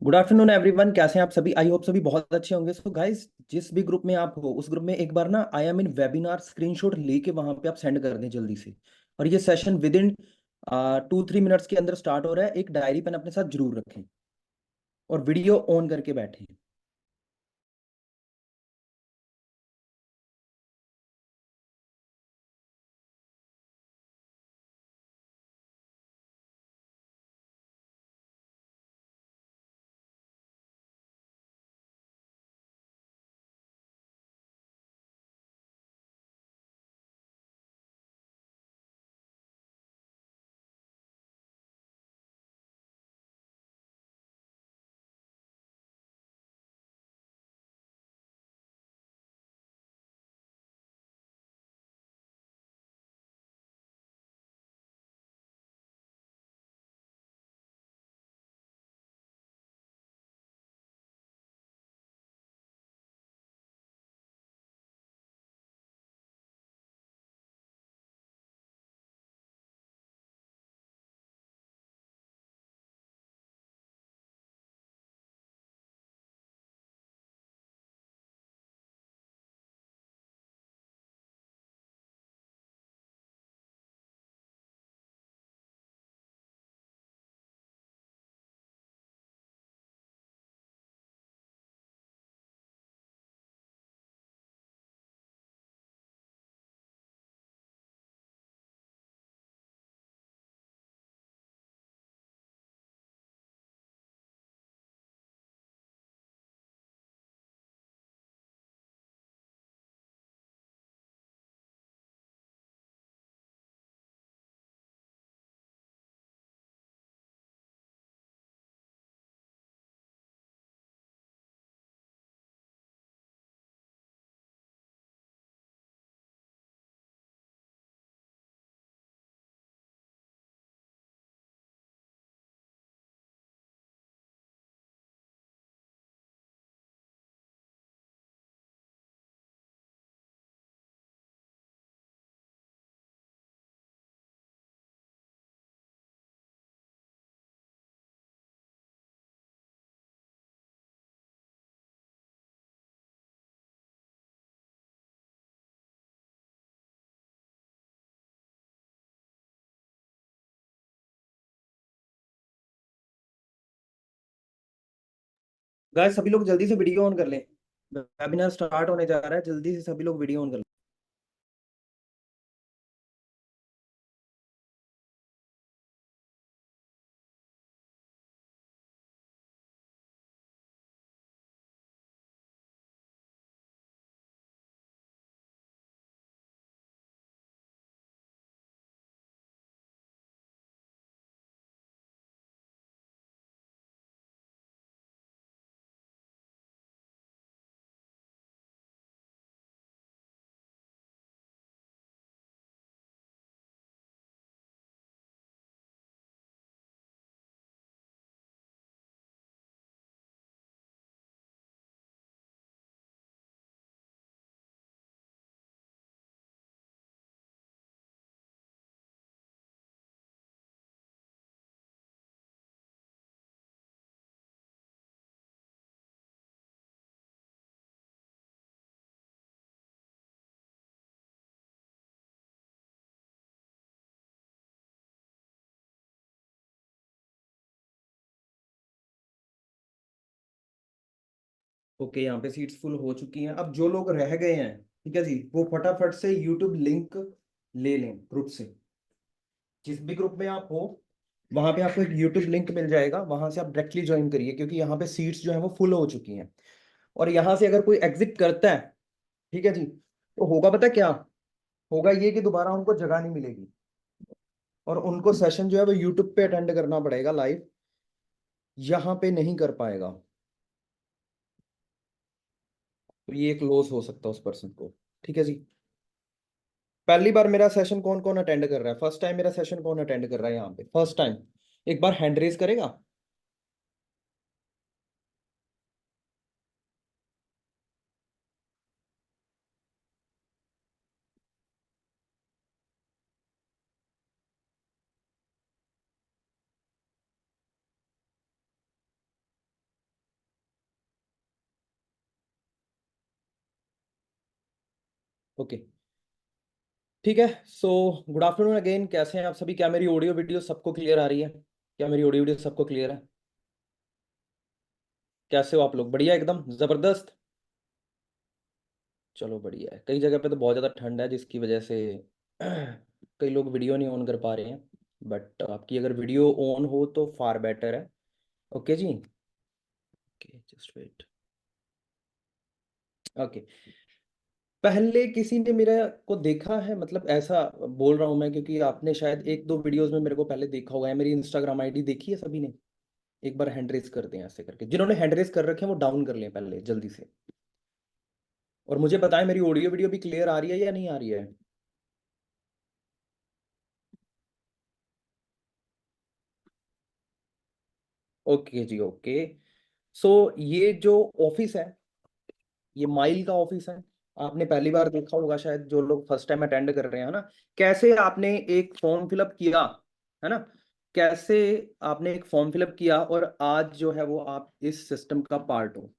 Good afternoon everyone, कैसे हैं आप सभी? आई होप सभी बहुत अच्छे होंगे। सो गाइस, जिस भी ग्रुप में आप हो उस ग्रुप में एक बार ना I am in webinar screenshot लेके वहां पे आप सेंड कर दें जल्दी से। और ये सेशन विद इन 2-3 मिनट्स के अंदर स्टार्ट हो रहा है। एक डायरी पेन अपने साथ जरूर रखें और वीडियो ऑन करके बैठें। गाइस, सभी लोग जल्दी से वीडियो ऑन कर लें। वेबिनार स्टार्ट होने जा रहा है, जल्दी से सभी लोग वीडियो ऑन कर लें। ओके, यहाँ पे सीट्स फुल हो चुकी हैं। अब जो लोग रह गए हैं, ठीक है जी, वो फटाफट से यूट्यूब लिंक ले लें ग्रुप से। जिस भी ग्रुप में आप हो वहां पे आपको एक यूट्यूब लिंक मिल जाएगा, वहां से आप डायरेक्टली ज्वाइन करिए, क्योंकि यहाँ पे सीट्स जो है वो फुल हो चुकी हैं। और यहाँ से अगर कोई एग्जिट करता है, ठीक है जी, तो होगा पता क्या होगा, ये कि दोबारा उनको जगह नहीं मिलेगी और उनको सेशन जो है वो यूट्यूब पे अटेंड करना पड़ेगा लाइव, यहाँ पे नहीं कर पाएगा। तो ये एक लॉस हो सकता है उस पर्सन को। ठीक है जी। पहली बार मेरा सेशन कौन कौन अटेंड कर रहा है? फर्स्ट टाइम मेरा सेशन कौन अटेंड कर रहा है यहाँ पे फर्स्ट टाइम? एक बार हैंड रेज करेगा। ओके, ठीक है। सो गुड आफ्टरनून अगेन, कैसे हैं आप सभी? क्या मेरी ऑडियो वीडियो सबको क्लियर आ रही है? क्या मेरी ऑडियो वीडियो सबको क्लियर है? कैसे हो आप लोग? बढ़िया, एकदम जबरदस्त। चलो बढ़िया है। कई जगह पे तो बहुत ज़्यादा ठंड है जिसकी वजह से कई लोग वीडियो नहीं ऑन कर पा रहे हैं, बट आपकी अगर वीडियो ऑन हो तो फार बेटर है। ओके जी, ओके, जस्ट वेट। ओके, पहले किसी ने मेरा को देखा है, मतलब ऐसा बोल रहा हूँ मैं क्योंकि आपने शायद एक दो वीडियोस में मेरे को पहले देखा होगा, है मेरी इंस्टाग्राम आईडी देखी है सभी ने? एक बार हैंड रेस कर दें ऐसे करके, जिन्होंने हैंड रेस कर रखे हैं वो डाउन कर लें पहले जल्दी से, और मुझे बताएं मेरी ऑडियो वीडियो भी क्लियर आ रही है या नहीं आ रही है। ओके जी, ओके। सो ये जो ऑफिस है, ये माइल का ऑफिस है। आपने पहली बार देखा होगा शायद, जो लोग फर्स्ट टाइम अटेंड कर रहे हैं ना, कैसे आपने एक फॉर्म फिलअप किया, है ना? कैसे आपने एक फॉर्म फिलअप किया और आज जो है वो आप इस सिस्टम का पार्ट हो।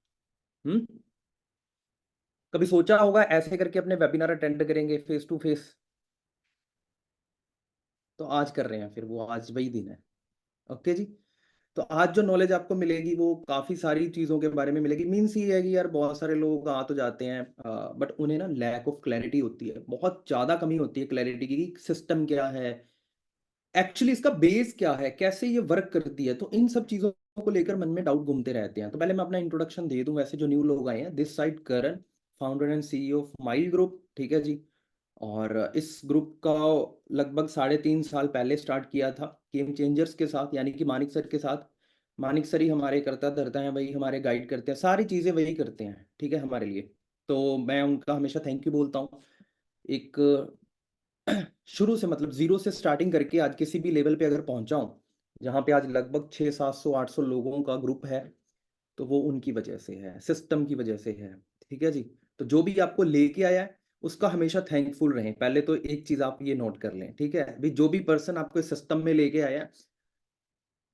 हम्म, कभी सोचा होगा ऐसे करके अपने वेबिनार अटेंड करेंगे फेस टू फेस? तो आज कर रहे हैं, फिर वो आज वही दिन है। ओके जी। तो आज जो नॉलेज आपको मिलेगी वो काफ़ी सारी चीज़ों के बारे में मिलेगी। मीन्स ये है कि यार बहुत सारे लोग आ तो जाते हैं, बट उन्हें ना लैक ऑफ क्लैरिटी होती है, बहुत ज़्यादा कमी होती है क्लैरिटी की, सिस्टम क्या है, एक्चुअली इसका बेस क्या है, कैसे ये वर्क करती है। तो इन सब चीज़ों को लेकर मन में डाउट घूमते रहते हैं। तो पहले मैं अपना इंट्रोडक्शन दे दूं। वैसे जो न्यू लोग आए हैं, this side Karan, founder and CEO of mile group, ठीक है जी। और इस ग्रुप का लगभग 3.5 साल पहले स्टार्ट किया था गेम चेंजर्स के साथ, यानी कि मानिक सर के साथ। मानिक सर ही हमारे करता धरता है, वही हमारे गाइड करते हैं, सारी चीज़ें वही करते हैं, ठीक है, हमारे लिए। तो मैं उनका हमेशा थैंक यू बोलता हूँ। एक शुरू से, मतलब जीरो से स्टार्टिंग करके आज किसी भी लेवल पे अगर पहुंचा हूँ, जहाँ पे आज लगभग 600-700-800 लोगों का ग्रुप है, तो वो उनकी वजह से है, सिस्टम की वजह से है। ठीक है जी। तो जो भी आपको लेके आया है उसका हमेशा थैंकफुल रहें। पहले तो एक चीज आप ये नोट कर लें, ठीक है अभी, जो भी पर्सन आपको इस सिस्टम में लेके आया है,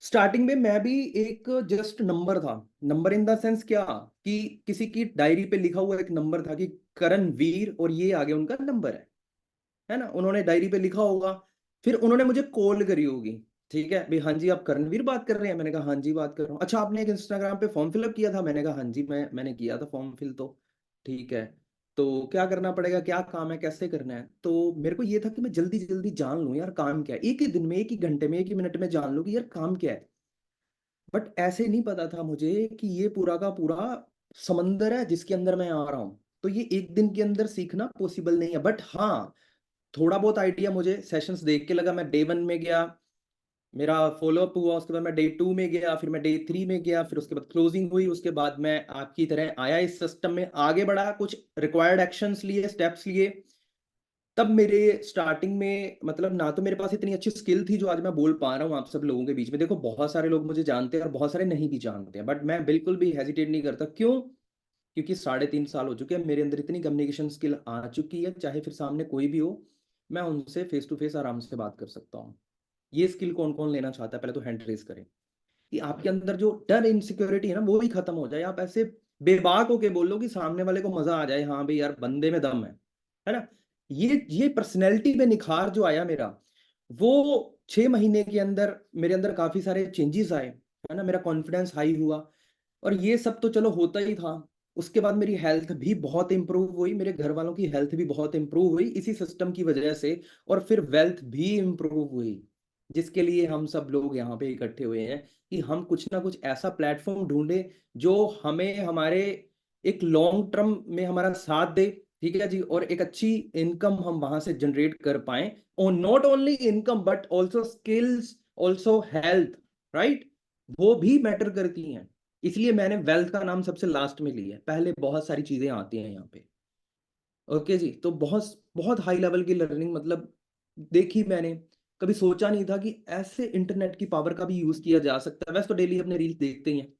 स्टार्टिंग में मैं भी एक जस्ट नंबर था। नंबर इन द सेंस क्या, कि किसी की डायरी पे लिखा हुआ एक नंबर था कि करण वीर, और ये आगे उनका नंबर है ना, उन्होंने डायरी पे लिखा होगा। फिर उन्होंने मुझे कॉल करी होगी, ठीक है भाई, हाँ जी आप करणवीर बात कर रहे हैं? मैंने कहा हाँ जी बात कर रहा हूँ। अच्छा, आपने एक इंस्टाग्राम पे फॉर्म फिलअप किया था? मैंने कहा हाँ जी, मैंने किया था फॉर्म फिल तो। ठीक है, तो क्या करना पड़ेगा, क्या काम है, कैसे करना है? तो मेरे को ये था कि मैं जल्दी जल्दी जान लूँ यार काम क्या है, एक ही दिन में, एक ही घंटे में, एक ही मिनट में जान लूँ कि यार काम क्या है। बट ऐसे नहीं पता था मुझे कि ये पूरा का पूरा समंदर है जिसके अंदर मैं आ रहा हूँ। तो ये एक दिन के अंदर सीखना पॉसिबल नहीं है, बट हाँ, थोड़ा बहुत आइडिया मुझे सेशंस देख के लगा। मैं डे 1 में गया, मेरा फॉलोअप हुआ, उसके बाद मैं डे 2 में गया, फिर मैं डे 3 में गया, फिर उसके बाद क्लोजिंग हुई, उसके बाद मैं आपकी तरह आया इस सिस्टम में, आगे बढ़ा, कुछ रिक्वायर्ड एक्शंस लिए, स्टेप्स लिए। तब मेरे स्टार्टिंग में, मतलब ना तो मेरे पास इतनी अच्छी स्किल थी जो आज मैं बोल पा रहा हूँ आप सब लोगों के बीच में। देखो बहुत सारे लोग मुझे जानते हैं और बहुत सारे नहीं भी जानते हैं, बट मैं बिल्कुल भी हेजिटेट नहीं करता। क्यों? क्योंकि 3.5 साल हो चुके हैं, मेरे अंदर इतनी कम्युनिकेशन स्किल आ चुकी है, चाहे फिर सामने कोई भी हो, मैं उनसे फेस टू फेस आराम से बात कर सकता हूँ। ये स्किल कौन कौन लेना चाहता है, पहले तो हैंड रेज करें, कि आपके अंदर जो डर, इनसिक्योरिटी है ना, वो ही खत्म हो जाए। आप ऐसे बेबाक होके बोलो कि सामने वाले को मजा आ जाए, हाँ भाई यार बंदे में दम है ना? ये पर्सनैलिटी में निखार जो आया मेरा, वो 6 महीने के अंदर मेरे अंदर काफी सारे चेंजेस आए, है ना, मेरा कॉन्फिडेंस हाई हुआ। और ये सब तो चलो होता ही था। उसके बाद मेरी हेल्थ भी बहुत इंप्रूव हुई, मेरे घर वालों की हेल्थ भी बहुत इंप्रूव हुई इसी सिस्टम की वजह से। और फिर वेल्थ भी इंप्रूव हुई, जिसके लिए हम सब लोग यहाँ पे इकट्ठे हुए हैं, कि हम कुछ ना कुछ ऐसा प्लेटफॉर्म ढूंढे जो हमें हमारे एक लॉन्ग टर्म में हमारा साथ दे। ठीक है जी, और एक अच्छी इनकम हम वहां से जनरेट कर पाए, और not only income but also skills, also health, right, वो भी मैटर करती हैं। इसलिए मैंने वेल्थ का नाम सबसे लास्ट में लिया है, पहले बहुत सारी चीजें आती हैं यहाँ पे। ओके जी। तो बहुत बहुत हाई लेवल की लर्निंग, मतलब देखी मैंने, कभी सोचा नहीं था कि ऐसे इंटरनेट की पावर का भी यूज किया जा सकता है। वैसे तो डेली अपने रील्स देखते ही हैं,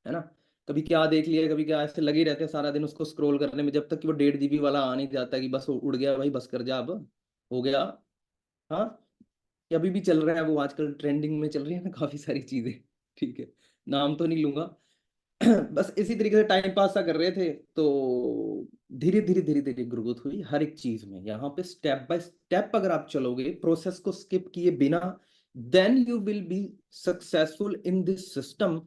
है ना, कभी क्या देख लिया, कभी क्या, ऐसे लगे रहते हैं सारा दिन उसको स्क्रॉल करने में, जब तक कि वो 1.5 GB वाला आ नहीं जाता कि बस वो उड़ गया भाई, बस कर जा अब, हो गया। हाँ, कि अभी भी चल रहा है वो, आजकल ट्रेंडिंग में चल रही है ना काफी सारी चीजें। ठीक है, नाम तो नहीं लूंगा। बस इसी तरीके से टाइम पास सा कर रहे थे, तो धीरे धीरे धीरे धीरे ग्रोथ हुई हर एक चीज में। यहाँ पे स्टेप बाय स्टेप अगर आप चलोगे, प्रोसेस को स्किप किए बिना, then you will be successful in this system.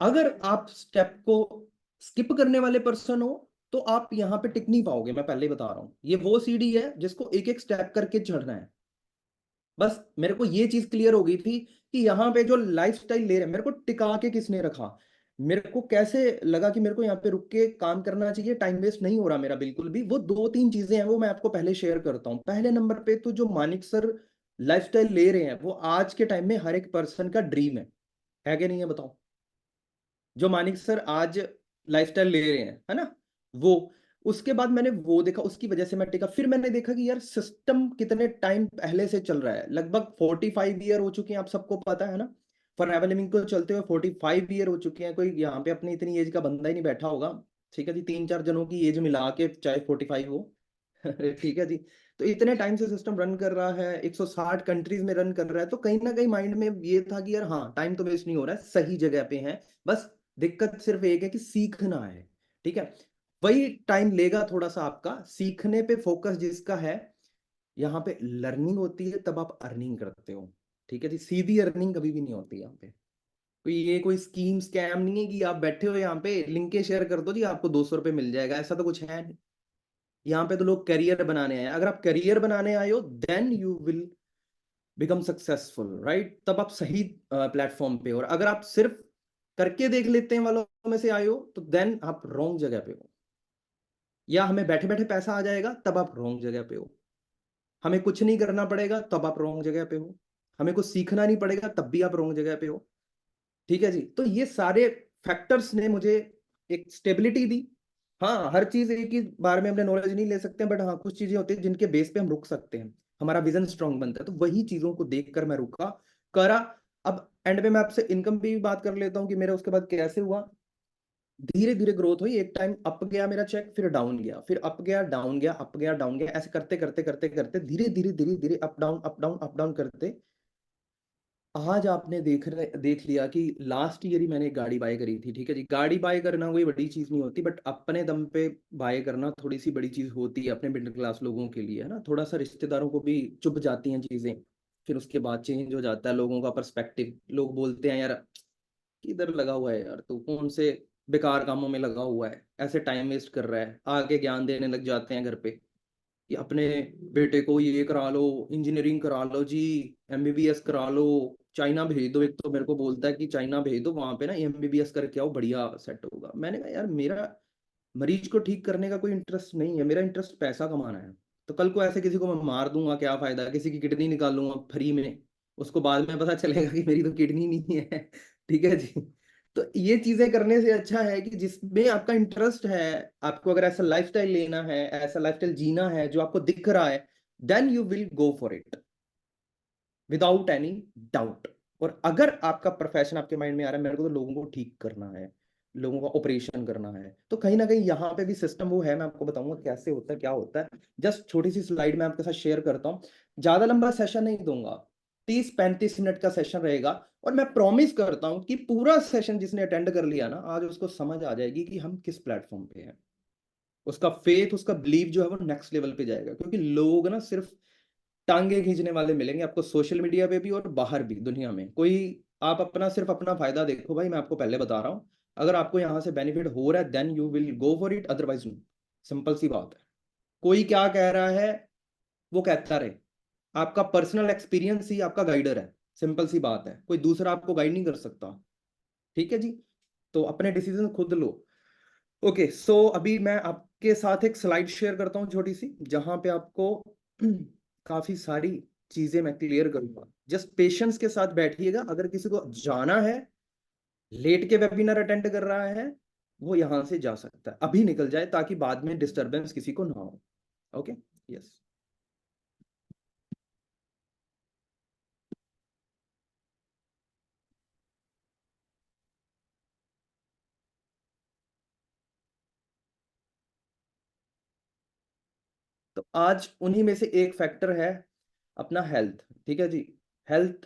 अगर आप स्टेप को स्किप करने वाले पर्सन हो, तो आप यहाँ पे टिक नहीं पाओगे। मैं पहले ही बता रहा हूँ, ये वो सीढ़ी है जिसको एक एक स्टेप करके चढ़ना है। बस मेरे को ये चीज क्लियर हो गई थी कि यहाँ पे जो लाइफस्टाइल ले रहे हैं, मेरे को टिका के किसने रखा। मेरे को कैसे लगा कि मेरे को यहाँ पे रुक के काम करना चाहिए, टाइम वेस्ट नहीं हो रहा मेरा बिल्कुल भी। वो दो तीन चीजें हैं, वो मैं आपको पहले शेयर करता हूँ। पहले नंबर पे तो जो मानिक सर लाइफस्टाइल ले रहे हैं, वो आज के टाइम में हर एक पर्सन का ड्रीम है कि नहीं है बताओ। जो मानिक सर आज लाइफस्टाइल ले रहे हैं, है ना, वो, उसके बाद मैंने वो देखा, उसकी वजह से मैं टिका। फिर मैंने देखा कि यार सिस्टम कितने टाइम पहले से चल रहा है, लगभग 45 ईयर हो चुके हैं, आप सबको पता है ना। फॉर लिविंग को चलते हुए 45 ईयर हो चुके हैं। कोई यहाँ पे अपनी इतनी एज का बंदा ही नहीं बैठा होगा। ठीक है जी, तीन चार जनों की एज मिला के चाहे 45 हो। ठीक है जी। तो इतने टाइम से सिस्टम रन कर रहा है, 160 कंट्रीज में रन कर रहा है, तो कहीं ना कहीं माइंड में ये था कि यार हाँ, टाइम तो वेस्ट नहीं हो रहा है, सही जगह पे है। बस दिक्कत सिर्फ एक है कि सीखना है। ठीक है, वही टाइम लेगा थोड़ा सा आपका सीखने पे, फोकस जिसका है। यहाँ पे लर्निंग होती है तब आप अर्निंग करते हो। ठीक है जी, सीधी अर्निंग कभी भी नहीं होती यहाँ पे। कोई ये कोई स्कीम स्कैम नहीं है कि आप बैठे हो यहाँ पे लिंक के शेयर कर दो जी आपको 200 रुपये मिल जाएगा, ऐसा तो कुछ है नहीं। यहाँ पे तो लोग करियर बनाने आए हैं। अगर आप करियर बनाने आए हो, then you will become successful, right. तब आप सही प्लेटफॉर्म पे हो। और अगर आप सिर्फ करके देख लेते हैं वालों में से आए हो, तो देन आप रॉन्ग जगह पे हो। या हमें बैठे बैठे पैसा आ जाएगा, तब आप रॉन्ग जगह पे हो। हमें कुछ नहीं करना पड़ेगा, तब आप रॉन्ग जगह पे हो। हमें कुछ सीखना नहीं पड़ेगा, तब भी आप रॉन्ग जगह पे हो। ठीक है जी। तो ये सारे फैक्टर्स ने मुझे एक स्टेबिलिटी दी। हाँ, हर चीज एक ही बार में हमने नॉलेज नहीं ले सकते, बट हाँ, कुछ चीजें होती हैं जिनके बेस पे हम रुक सकते हैं, हमारा विजन स्ट्रांग बनता है। तो वही चीजों को देखकर मैं रुका, करा। अब एंड में मैं आपसे इनकम पे भी बात कर लेता हूँ कि मेरा उसके बाद कैसे हुआ। धीरे धीरे ग्रोथ हुई। एक टाइम अप गया मेरा चेक, फिर डाउन गया, फिर अप गया डाउन गया, अप गया डाउन गया, ऐसे करते करते करते करते धीरे धीरे धीरे धीरे up down up down up down करते, आज आपने देख लिया कि लास्ट ईयर ही मैंने एक गाड़ी बाय करी थी। ठीक है जी, गाड़ी बाय करना कोई बड़ी चीज नहीं होती, बट अपने दम पे बाय करना थोड़ी सी बड़ी चीज होती है अपने मिडिल क्लास लोगों के लिए, है ना। थोड़ा सा रिश्तेदारों को भी चुभ जाती हैं चीजें, फिर उसके बाद चेंज हो जाता है लोगों का पर्सपेक्टिव। लोग बोलते हैं यार किधर लगा हुआ है यार, तू कौन से बेकार कामों में लगा हुआ है, ऐसे टाइम वेस्ट कर रहा है। आगे ज्ञान देने लग जाते हैं घर पे कि अपने बेटे को ये करा लो, इंजीनियरिंग करा लो जी, एमबीबीएस करा लो, चाइना भेज दो। एक तो मेरे को बोलता है कि चाइना भेज दो, वहां पे ना एमबीबीएस करके आओ, बढ़िया सेट होगा। मैंने कहा यार मेरा मरीज को ठीक करने का कोई इंटरेस्ट नहीं है, मेरा इंटरेस्ट पैसा कमाना है। तो कल को ऐसे किसी को मैं मार दूंगा, क्या फायदा, किसी की किडनी निकाल लूंगा फ्री में, उसको बाद में पता चलेगा कि मेरी तो किडनी नहीं है। ठीक है जी। तो ये चीजें करने से अच्छा है कि जिसमें आपका इंटरेस्ट है, आपको अगर ऐसा लाइफस्टाइल लेना है, ऐसा लाइफस्टाइल जीना है जो आपको दिख रहा है, then you will go for it without any doubt. और अगर आपका प्रोफेशन आपके माइंड में आ रहा है मेरे को तो लोगों को ठीक करना है, लोगों का ऑपरेशन करना है, तो कहीं ना कहीं यहाँ पे भी सिस्टम वो है। मैं आपको बताऊंगा कैसे होता है, क्या होता है। जस्ट छोटी सी स्लाइड में आपके साथ शेयर करता हूँ। ज्यादा लंबा सेशन नहीं दूंगा, 30-35 मिनट का सेशन रहेगा। और मैं प्रॉमिस करता हूँ कि पूरा सेशन जिसने अटेंड कर लिया ना, आज उसको समझ आ जाएगी कि हम किस प्लेटफॉर्म पे हैं। उसका फेथ, उसका बिलीव जो है वो नेक्स्ट लेवल पे जाएगा। क्योंकि लोग ना सिर्फ टांगे खींचने वाले मिलेंगे आपको, सोशल मीडिया पे भी और बाहर भी दुनिया में। कोई, आप अपना सिर्फ अपना फायदा देखो भाई, मैं आपको पहले बता रहा हूँ। अगर आपको यहाँ से बेनिफिट हो रहा है, then you will go for it, otherwise no. Simple सी बात है। कोई क्या कह रहा है वो कहता रहे, आपका पर्सनल एक्सपीरियंस ही आपका गाइडर है। सिंपल सी बात है, कोई दूसरा आपको गाइड नहीं कर सकता। ठीक है जी। तो अपने डिसीजन खुद लो। ओके, सो अभी मैं आपके साथ एक स्लाइड शेयर करता हूँ छोटी सी, जहां पे आपको काफी सारी चीजें मैं क्लियर करूंगा। जस्ट पेशेंस के साथ बैठिएगा। अगर किसी को जाना है, लेट के वेबिनार अटेंड कर रहा है, वो यहां से जा सकता है, अभी निकल जाए ताकि बाद में डिस्टरबेंस किसी को ना हो। Okay, yes. तो आज उन्हीं में से एक फैक्टर है अपना हेल्थ। ठीक है जी। हेल्थ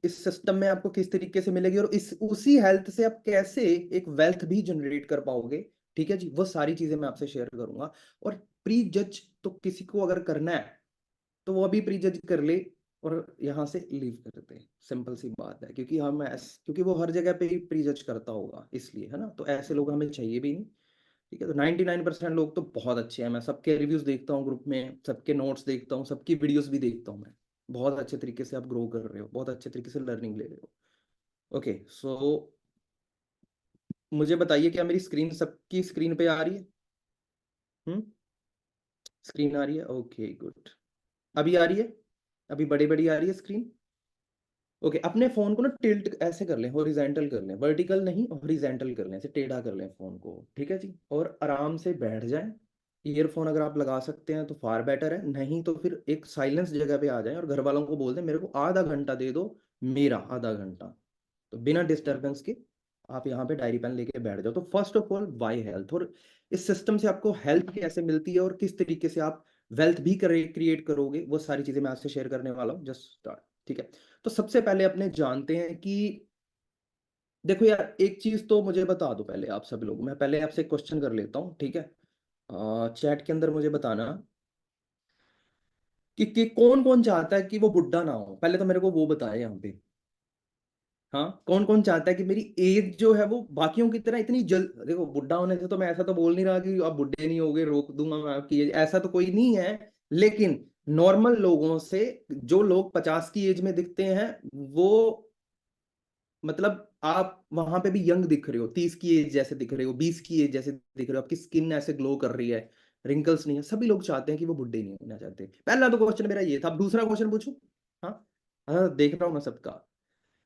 इस सिस्टम में आपको किस तरीके से मिलेगी, और इस उसी हेल्थ से आप कैसे एक वेल्थ भी जनरेट कर पाओगे, ठीक है जी, वो सारी चीजें मैं आपसे शेयर करूंगा। और प्री जज तो किसी को अगर करना है तो वो अभी प्री जज कर ले और यहाँ से लीव कर दे, सिंपल सी बात है। क्योंकि क्योंकि वो हर जगह पे ही प्री जज करता होगा, इसलिए, है ना, तो ऐसे लोग हमें चाहिए भी नहीं। ठीक है, तो 99% लोग तो बहुत अच्छे हैं, मैं सबके रिव्यूज देखता हूँ ग्रुप में, सबके नोट्स देखता हूँ, सबकी वीडियोस भी देखता हूँ मैं। बहुत अच्छे तरीके से आप ग्रो कर रहे हो, बहुत अच्छे तरीके से लर्निंग ले रहे हो। ओके, सो मुझे बताइए, क्या मेरी स्क्रीन सबकी स्क्रीन पे आ रही है? हम्म, स्क्रीन आ रही है, ओके गुड। अभी आ रही है? अभी बड़ी बड़ी आ रही है स्क्रीन? ओके, अपने फोन को ना टिल्ट ऐसे कर लें, हॉरिजॉन्टल कर लें, वर्टिकल नहीं हॉरिजॉन्टल कर लें, ऐसे टेढ़ा कर लें फोन को, ठीक है जी, और आराम से बैठ जाएं। ईयरफोन अगर आप लगा सकते हैं तो फार बेटर है, नहीं तो फिर एक साइलेंस जगह पे आ जाएं और घर वालों को बोल दें मेरे को आधा घंटा दे दो, मेरा आधा घंटा, तो बिना डिस्टरबेंस के आप यहाँ पे डायरी पेन लेके बैठ जाओ। तो first of all why health, और इस सिस्टम से आपको हेल्थ कैसे मिलती है और किस तरीके से आप वेल्थ भी क्रिएट करोगे, वो सारी चीजें मैं आपसे शेयर करने वाला हूँ। जस्ट स्टार्ट, ठीक है। तो सबसे पहले अपने जानते हैं कि देखो यार, एक चीज तो मुझे बता दो पहले आप सब लोग, मैं पहले आपसे क्वेश्चन कर लेता हूँ, ठीक है। चैट के अंदर मुझे बताना कि कौन कौन चाहता है कि वो बुढ़ा ना हो, पहले तो मेरे को वो बताए यहाँ पे। हाँ, कौन कौन चाहता है कि मेरी एज जो है वो बाकियों की तरह इतनी जल्द, देखो बुढ़ा होने से तो मैं ऐसा तो बोल नहीं रहा कि आप बुढ़े नहीं होगे, रोक दूंगा मैं आपकी एज, ऐसा तो कोई नहीं है। लेकिन नॉर्मल लोगों से, जो लोग 50 की एज में दिखते हैं, वो मतलब आप वहां पे भी यंग दिख रहे हो, 30 की एज जैसे दिख रहे हो, 20 की एज जैसे दिख रहे हो, आपकी स्किन ऐसे ग्लो कर रही है, रिंकल्स नहीं है, सभी लोग चाहते हैं कि वो बुढ़े नहीं होना चाहते। पहला तो क्वेश्चन मेरा ये था, अब दूसरा क्वेश्चन पूछूं? हाँ, हाँ देख रहा हूँ मैं सबका।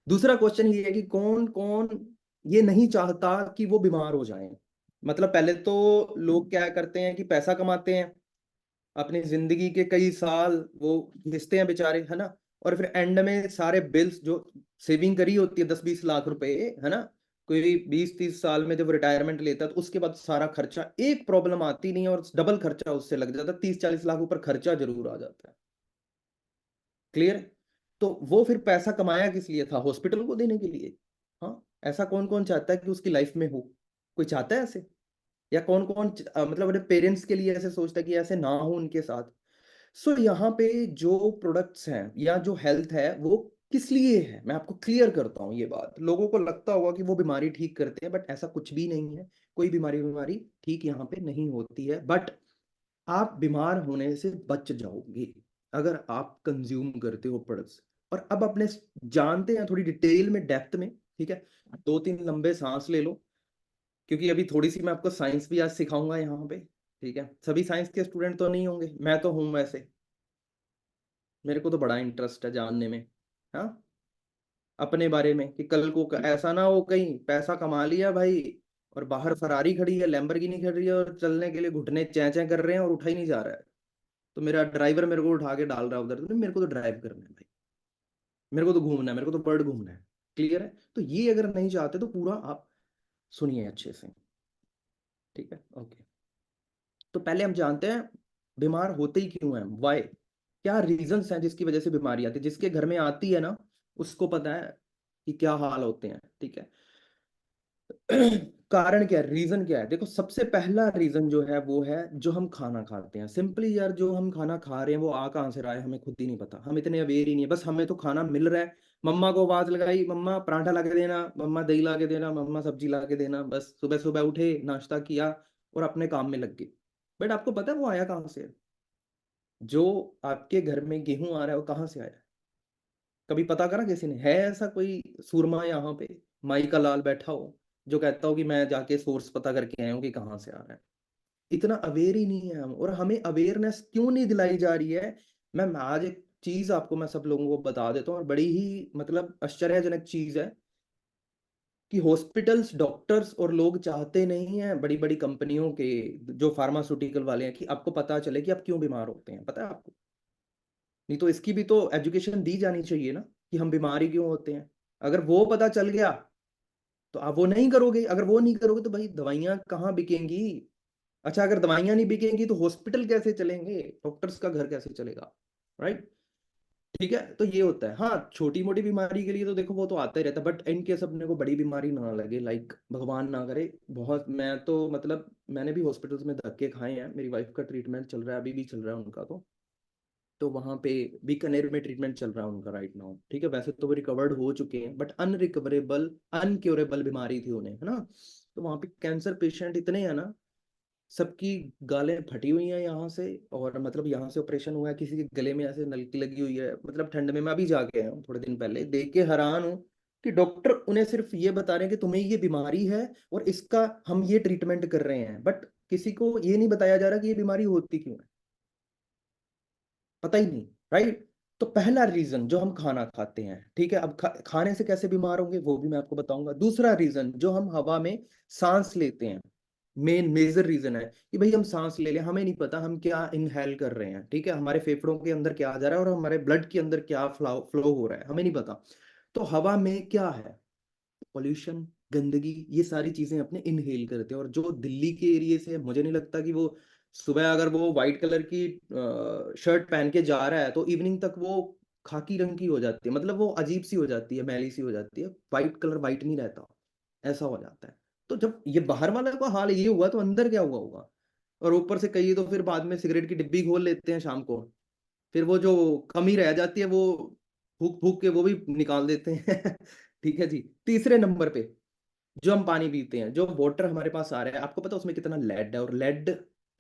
दूसरा क्वेश्चन ये है कि कौन कौन ये नहीं चाहता कि वो बीमार हो जाए। मतलब पहले तो लोग क्या करते हैं कि पैसा कमाते हैं, अपनी जिंदगी के कई साल वो घिसते हैं बेचारे, है ना, और फिर एंड में सारे बिल्स जो सेविंग करी होती है 10-20 लाख रुपए, है ना, कोई 20-30 साल में जब रिटायरमेंट लेता है तो उसके बाद सारा खर्चा, एक प्रॉब्लम आती नहीं है और डबल खर्चा उससे लग जाता है, 30-40 लाख ऊपर खर्चा जरूर आ जाता है। क्लियर है? तो वो फिर पैसा कमाया किस लिए था? हॉस्पिटल को देने के लिए। हाँ, ऐसा कौन कौन चाहता है कि उसकी लाइफ में हो? कोई चाहता है ऐसे? या कौन कौन मतलब अपने पेरेंट्स के लिए ऐसे सोचता है कि ऐसे ना हो उनके साथ? सो यहाँ पे जो प्रोडक्ट्स हैं या जो हेल्थ है वो किस लिए है, मैं आपको क्लियर करता हूँ ये बात। लोगों को लगता होगा कि वो बीमारी ठीक करते हैं, बट ऐसा कुछ भी नहीं है। कोई बीमारी बीमारी ठीक यहाँ पे नहीं होती है, बट आप बीमार होने से बच जाओगे अगर आप कंज्यूम करते हो प्रोडक्ट्स। और अब अपने जानते हैं थोड़ी डिटेल में, डेप्थ में, ठीक है। 2-3 लंबे सांस ले लो, क्योंकि अभी थोड़ी सी मैं आपको साइंस भी आज सिखाऊंगा यहाँ पे, ठीक है। सभी साइंस के स्टूडेंट तो नहीं होंगे, मैं तो हूँ वैसे, मेरे को तो बड़ा इंटरेस्ट है जानने में, हाँ, अपने बारे में, कि कल को ऐसा ना हो कहीं पैसा कमा लिया भाई और बाहर फरारी खड़ी है, लैम्बोर्गिनी खड़ी है और चलने के लिए घुटने चैं चैं कर रहे हैं और उठा ही नहीं जा रहा है, तो मेरा ड्राइवर मेरे को उठा के डाल रहा है उधर, तो नहीं, मेरे को तो ड्राइव करना है भाई, मेरे को तो घूमना है, मेरे को तो वर्ल्ड घूमना है। क्लियर है? तो ये अगर नहीं चाहते तो पूरा आप सुनिए अच्छे से, ठीक है, ओके। तो पहले हम जानते हैं बीमार होते ही क्यों हैं, वाई, क्या रीजंस हैं जिसकी वजह से बीमारी आती है। जिसके घर में आती है ना, उसको पता है कि क्या हाल होते हैं, ठीक है। कारण क्या है, रीजन क्या है? देखो, सबसे पहला रीजन जो है वो है जो हम खाना खाते हैं। सिंपली यार, जो हम खाना खा रहे हैं वो आ कहाँ से रहा है हमें खुद ही नहीं पता, हम इतने अवेयर ही नहीं है, बस हमें तो खाना मिल रहा है। मम्मा को आवाज लगाई, मम्मा पराठा ला के देना, मम्मा दही ला के देना, मम्मा सब्जी ला के देना, बस सुबह सुबह उठे, नाश्ता किया और अपने काम में लग गए। बट आपको पता है वो आया कहाँ से है? जो आपके घर में गेहूं आ रहा है वो कहाँ से आया है? कभी पता करा किसी ने? है ऐसा कोई सूरमा यहाँ पे, माई का लाल बैठा हो, जो कहता हो कि मैं जाके सोर्स पता करके आया हूँ कि कहाँ से आ रहा है? इतना अवेयर ही नहीं है हम, और हमें अवेयरनेस क्यों नहीं दिलाई जा रही है? मैं आज एक चीज आपको मैं सब लोगों को बता देता हूँ, और बड़ी ही मतलब आश्चर्यजनक चीज है कि हॉस्पिटल्स, डॉक्टर्स और लोग चाहते नहीं हैं, बड़ी बड़ी कंपनियों के जो फार्मास्यूटिकल वाले हैं, कि आपको पता चले कि आप क्यों बीमार होते हैं। पता है आपको? नहीं तो इसकी भी तो एजुकेशन दी जानी चाहिए ना, कि हम बीमारी क्यों होते हैं। अगर वो पता चल गया तो आप वो नहीं करोगे, अगर वो नहीं करोगे तो भाई दवाइयां कहाँ बिकेंगी? अच्छा, अगर दवाइयां नहीं बिकेंगी तो हॉस्पिटल कैसे चलेंगे, डॉक्टर्स का घर कैसे चलेगा? राइट? ठीक है, तो ये होता है। हाँ, छोटी मोटी बीमारी के लिए तो देखो वो तो आता ही रहता है, बट इन केस अपने को बड़ी बीमारी ना लगे, लाइक भगवान ना करे। बहुत, मैं तो मतलब मैंने भी हॉस्पिटल्स में धक्के खाए हैं। मेरी वाइफ का ट्रीटमेंट चल रहा है, अभी भी चल रहा है उनका, तो वहां पे बीकानेर में ट्रीटमेंट चल रहा है उनका राइट नाउ। ठीक है, वैसे तो वो रिकवर्ड हो चुके हैं, बट अनरिकवरेबल अनक्योरेबल बीमारी थी उन्हें, है ना। तो वहां पे कैंसर पेशेंट इतने हैं ना, सबकी गालें फटी हुई हैं यहाँ से, और मतलब यहाँ से ऑपरेशन हुआ है, किसी के गले में ऐसे नलकी लगी हुई है, मतलब ठंड में। मैं अभी जाके आया हूँ थोड़े दिन पहले, देख के हैरान हूँ कि डॉक्टर उन्हें सिर्फ ये बता रहे हैं कि तुम्हें ये बीमारी है और इसका हम ये ट्रीटमेंट कर रहे हैं, बट किसी को ये नहीं बताया जा रहा कि ये बीमारी होती क्यों है, पता ही नहीं। राइट। तो पहला रीजन जो हम खाना खाते हैं, ठीक है, अब खाने से कैसे बीमार होंगे वो भी मैं आपको बताऊंगा। दूसरा रीजन, जो हम हवा में सांस लेते हैं, मेन मेजर रीजन है कि भाई हम सांस ले लें, हमें नहीं पता हम क्या इनहेल कर रहे हैं। ठीक है, हमारे फेफड़ों के अंदर क्या जा रहा है और हमारे ब्लड के अंदर क्या फ्लो फ्लो हो रहा है, हमें नहीं पता। तो हवा में क्या है, पॉल्यूशन, गंदगी, ये सारी चीजें अपने इनहेल करते हैं। और जो दिल्ली के एरिया से है, मुझे नहीं लगता कि वो सुबह अगर वो व्हाइट कलर की शर्ट पहन के जा रहा है तो इवनिंग तक वो खाकी रंग की हो जाती है, मतलब वो अजीब सी हो जाती है, मैली सी हो जाती है, व्हाइट कलर व्हाइट नहीं रहता, ऐसा हो जाता है। तो जब ये बाहर वाला का हाल ये हुआ तो अंदर क्या हुआ होगा। और ऊपर से कई तो फिर बाद में सिगरेट की डिब्बी खोल लेते हैं शाम को, फिर वो जो कमी रह जाती है वो फूक फूक के वो भी निकाल देते हैं। ठीक है जी। तीसरे नंबर पे, जो हम पानी पीते हैं, जो वाटर हमारे पास आ रहा है, आपको पता है उसमें कितना लेड है, और लेड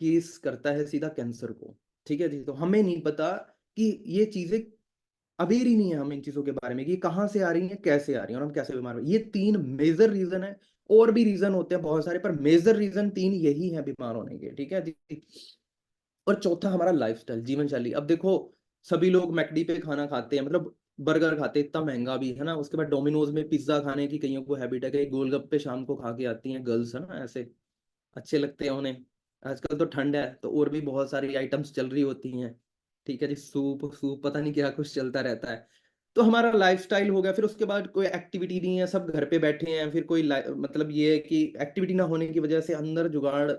केस करता है सीधा कैंसर को। ठीक है जी। तो हमें नहीं पता कि ये चीजें, अवेयर ही नहीं है हम इन चीजों के बारे में कि ये कहाँ से आ रही हैं, कैसे आ रही हैं, और हम कैसे बीमार हो। ये तीन मेजर रीजन है, और भी रीजन होते हैं बहुत सारे, पर मेजर रीजन तीन यही है बीमार होने के। ठीक है जी। और चौथा हमारा लाइफस्टाइल, जीवन शैली। अब देखो, सभी लोग मैकडी पे खाना खाते हैं, मतलब बर्गर खाते हैं, इतना महंगा भी है ना। उसके बाद डोमिनोज में पिज्जा खाने की कईयों को हैबिट है, कई गोलगप्पे शाम को खा के आती हैं गर्ल्स, है ना, ऐसे अच्छे लगते हैं उन्हें। आजकल तो ठंड है तो और भी बहुत सारी आइटम्स चल रही होती हैं। ठीक है जी, सूप सूप पता नहीं क्या कुछ चलता रहता है। तो हमारा लाइफस्टाइल हो गया। फिर उसके बाद कोई एक्टिविटी नहीं है, सब घर पे बैठे हैं, फिर कोई मतलब ये है कि एक्टिविटी ना होने की वजह से अंदर जुगाड़,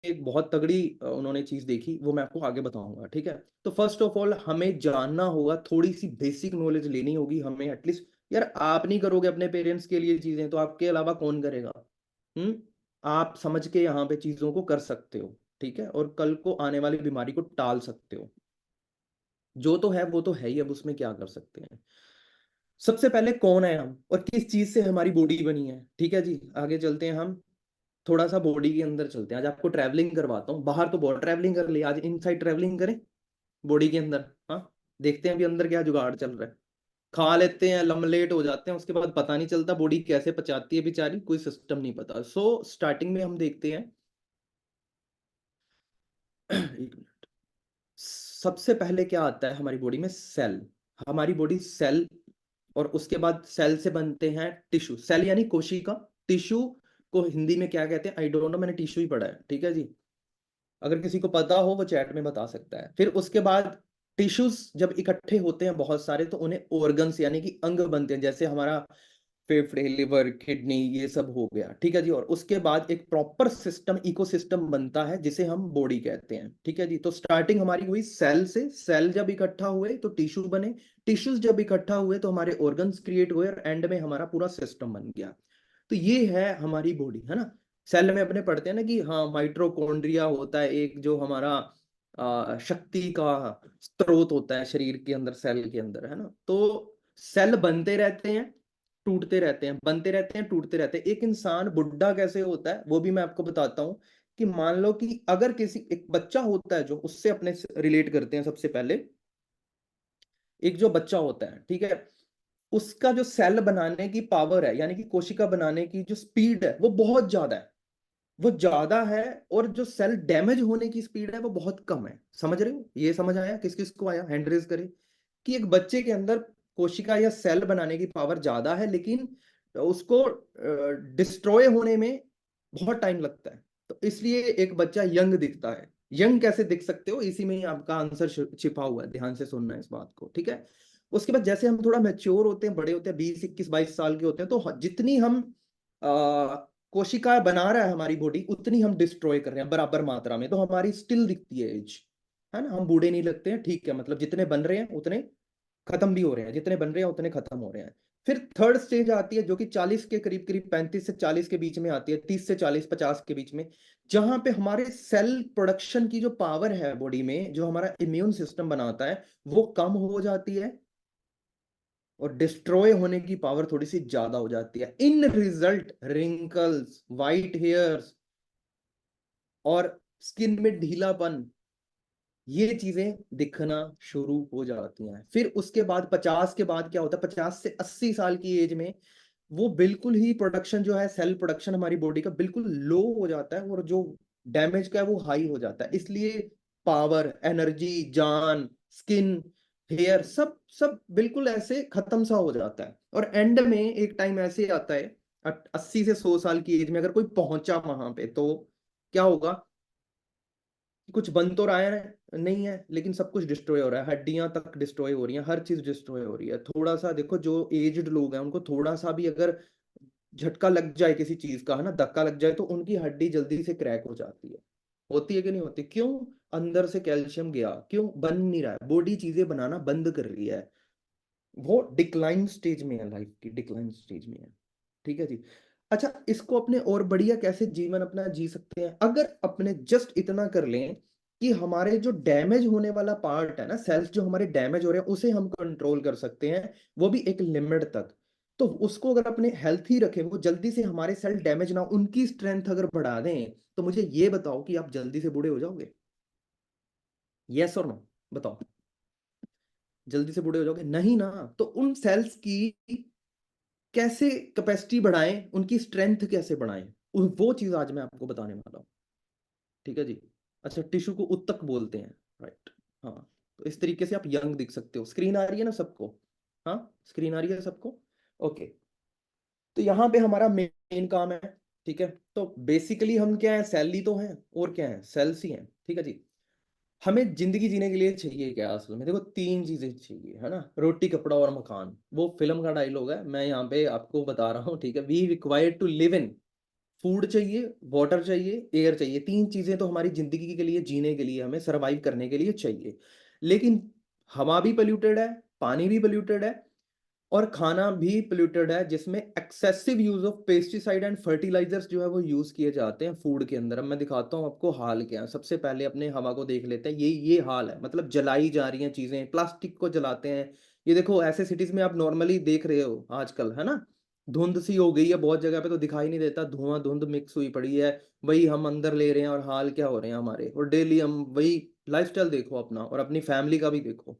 एक बहुत तगड़ी उन्होंने चीज देखी, वो मैं आपको आगे बताऊंगा। ठीक है। तो फर्स्ट ऑफ ऑल हमें जानना होगा, थोड़ी सी बेसिक नॉलेज लेनी होगी हमें एटलीस्ट। यार, आप नहीं करोगे अपने पेरेंट्स के लिए चीजें, तो आपके अलावा कौन करेगा। हम्म। आप समझ के यहाँ पे चीजों को कर सकते हो। ठीक है, और कल को आने वाली बीमारी को टाल सकते हो। जो तो है वो तो है ही, अब उसमें क्या कर सकते हैं। सबसे पहले कौन है हम, और किस चीज से हमारी बॉडी बनी है। ठीक है जी, आगे चलते हैं हम, थोड़ा सा बॉडी के अंदर चलते हैं। आज आपको ट्रैवलिंग करवाता हूँ, बाहर तो बहुत ट्रैवलिंग कर ली, आज इनसाइड ट्रैवलिंग करें बॉडी के अंदर। हाँ, देखते हैं अभी अंदर क्या जुगाड़ चल रहा है। खा लेते हैं, लमलेट हो जाते हैं, उसके बाद पता नहीं चलता बॉडी कैसे पचाती है बेचारी, कोई सिस्टम नहीं पता। सो स्टार्टिंग में हम देखते हैं। एक मिनट। सबसे पहले क्या आता है हमारी बॉडी में, सेल। हमारी बॉडी सेल, और उसके बाद सेल से बनते हैं टिश्यू। सेल यानी कोशिका, टिश्यू को हिंदी में क्या कहते हैं आई डोंट नो, मैंने टिश्यू ही पढ़ा है। ठीक है जी। अगर किसी को पता हो वो चैट में बता सकता है। फिर उसके बाद टिश्यूज जब इकट्ठे होते हैं बहुत सारे, तो उन्हें ऑर्गन्स यानी कि अंग बनते हैं, जैसे हमारा फेफड़े, लिवर, किडनी, ये सब हो गया। ठीक है जी। और उसके बाद एक प्रॉपर सिस्टम, इकोसिस्टम बनता है जिसे हम बॉडी कहते हैं। ठीक है जी। तो स्टार्टिंग हमारी हुई सेल से, सेल जब इकट्ठा हुए तो टिश्यू बने, टिश्यूज जब इकट्ठा हुए तो हमारे ऑर्गन्स क्रिएट हुए, और एंड में हमारा पूरा सिस्टम बन गया। तो ये है हमारी बॉडी, है ना। सेल में अपने पढ़ते हैं ना कि हाँ, माइटोकॉन्ड्रिया होता है एक, जो हमारा शक्ति का स्रोत होता है शरीर के अंदर, सेल के अंदर, है ना। तो सेल बनते रहते हैं, टूटते रहते हैं, बनते रहते हैं, टूटते रहते हैं। एक इंसान बुढ़ा कैसे होता है वो भी मैं आपको बताता हूँ। कि मान लो कि अगर किसी, एक बच्चा होता है, जो उससे अपने रिलेट करते हैं सबसे पहले। एक जो बच्चा होता है, ठीक है, उसका जो सेल बनाने की पावर है, यानी कि कोशिका बनाने की जो स्पीड है, वो बहुत ज्यादा है, वो ज्यादा है। और जो सेल डैमेज होने की स्पीड है वो बहुत कम है। समझ रहे हो, ये समझ आया, किस किस को आया, हैंड रेज करे। कि एक बच्चे के अंदर कोशिका या सेल बनाने की पावर ज्यादा है, लेकिन उसको डिस्ट्रॉय होने में बहुत टाइम लगता है। तो इसलिए एक बच्चा यंग दिखता है। यंग कैसे दिख सकते हो, इसी में ही आपका आंसर छिपा हुआ है, ध्यान से सुनना है इस बात को। ठीक है। उसके बाद जैसे हम थोड़ा मैच्योर होते हैं, बड़े होते हैं, 20, 21, 22 साल के होते हैं, तो जितनी हम कोशिकाएं बना रहा है हमारी बॉडी, उतनी हम डिस्ट्रॉय कर रहे हैं बराबर मात्रा में, तो हमारी स्टिल दिखती है एज, है ना, हम बूढ़े नहीं लगते हैं, ठीक है, मतलब जितने बन रहे हैं उतने खत्म भी हो रहे हैं, जितने बन रहे हैं उतने खत्म हो रहे हैं। फिर थर्ड स्टेज आती है जो कि 40 के करीब करीब, 35 से 40 के बीच में आती है, 30 से 40, 50 के बीच में, जहां पे हमारे सेल प्रोडक्शन की जो पावर है बॉडी में, जो हमारा इम्यून सिस्टम बनाता है, वो कम हो जाती है और डिस्ट्रॉय होने की पावर थोड़ी सी ज्यादा हो जाती है। इन रिजल्ट रिंकल्स, वाइट हेयर्स और स्किन में ढीलापन, ये चीजें दिखना शुरू हो जाती हैं। फिर उसके बाद 50 के बाद क्या होता है, 50 से 80 साल की एज में वो बिल्कुल ही प्रोडक्शन जो है, सेल प्रोडक्शन हमारी बॉडी का बिल्कुल लो हो जाता है, और जो डैमेज का है वो हाई हो जाता है। इसलिए पावर, एनर्जी, जान, स्किन, हेयर, सब सब बिल्कुल ऐसे खत्म सा हो जाता है। और एंड में एक टाइम ऐसे आता है, 80 से 100 साल की एज में अगर कोई पहुंचा वहां पे, तो क्या होगा, कुछ बन तो रहा है नहीं है, लेकिन सब कुछ डिस्ट्रॉय हो रहा है, हड्डियां तक डिस्ट्रॉय हो रही हैं, हर चीज डिस्ट्रॉय हो रही है। थोड़ा सा देखो, जो एज्ड लोग हैं उनको थोड़ा सा भी अगर झटका लग जाए किसी चीज का, है ना, धक्का लग जाए, तो उनकी हड्डी जल्दी से क्रैक हो जाती है कि नहीं होती? क्यों? अंदर से कैल्शियम गया, क्यों बन नहीं रहा है, बॉडी चीजें बनाना बंद कर रही है, वो डिक्लाइन स्टेज में है, लाइफ की डिक्लाइन स्टेज में है। ठीक है जी। अच्छा, इसको अपने और बढ़िया कैसे जीवन अपना जी सकते हैं, अगर अपने जस्ट इतना कर लें कि हमारे जो डैमेज होने वाला पार्ट है ना, सेल्स जो हमारे डैमेज हो रहे हैं, उसे हम कंट्रोल कर सकते हैं, वो भी एक लिमिट तक। तो उसको अगर अपने हेल्थी रखें, वो जल्दी से हमारे सेल डैमेज ना हो, उनकी स्ट्रेंथ अगर बढ़ा दें, तो मुझे ये बताओ कि आप जल्दी से बूढ़े हो जाओगे? यस और नो, बताओ। जल्दी से बूढ़े हो जाओगे नहीं ना। तो उन सेल्स की कैसे कैपेसिटी बढ़ाएं, उनकी स्ट्रेंथ कैसे बढ़ाएं, वो चीज आज मैं आपको बताने वाला हूँ। ठीक है जी। अच्छा, टिश्यू को उत्तक बोलते हैं, राइट? हाँ। तो इस तरीके से आप यंग दिख सकते हो। स्क्रीन आ रही है ना सबको? हाँ, स्क्रीन आ रही है सबको? ओके। तो यहाँ पे हमारा मेन काम है, ठीक है। तो बेसिकली हम क्या है, सेल ही तो हैं, और क्या है, सेल्स ही हैं। ठीक है जी। हमें जिंदगी जीने के लिए चाहिए क्या असल में? देखो, तीन चीजें चाहिए, है ना, रोटी, कपड़ा और मकान। वो फिल्म का डायलॉग है, मैं यहाँ पे आपको बता रहा हूँ, ठीक है। We require to live in, food चाहिए, वाटर चाहिए, एयर चाहिए, तीन चीजें तो हमारी जिंदगी के लिए, जीने के लिए, हमें सरवाइव करने के लिए चाहिए। लेकिन हवा भी पोल्यूटेड है, पानी भी पोल्यूटेड है, और खाना भी पोल्यूटेड है, जिसमें excessive use of pesticide and fertilizers जो है वो यूज किए जाते हैं फूड के अंदर। अब मैं दिखाता हूँ आपको हाल क्या है। सबसे पहले अपने हवा को देख लेते हैं, ये हाल है, मतलब जलाई जा रही हैं चीजें, प्लास्टिक को जलाते हैं। ये देखो, ऐसे सिटीज में आप नॉर्मली देख रहे हो आजकल, है ना, धुंध सी हो गई है, बहुत जगह पे तो दिखाई नहीं देता, धुआं धुंध मिक्स हुई पड़ी है, वही हम अंदर ले रहे हैं, और हाल क्या हो रहे हैं हमारे, और डेली हम वही लाइफस्टाइल देखो अपना, और अपनी फैमिली का भी देखो,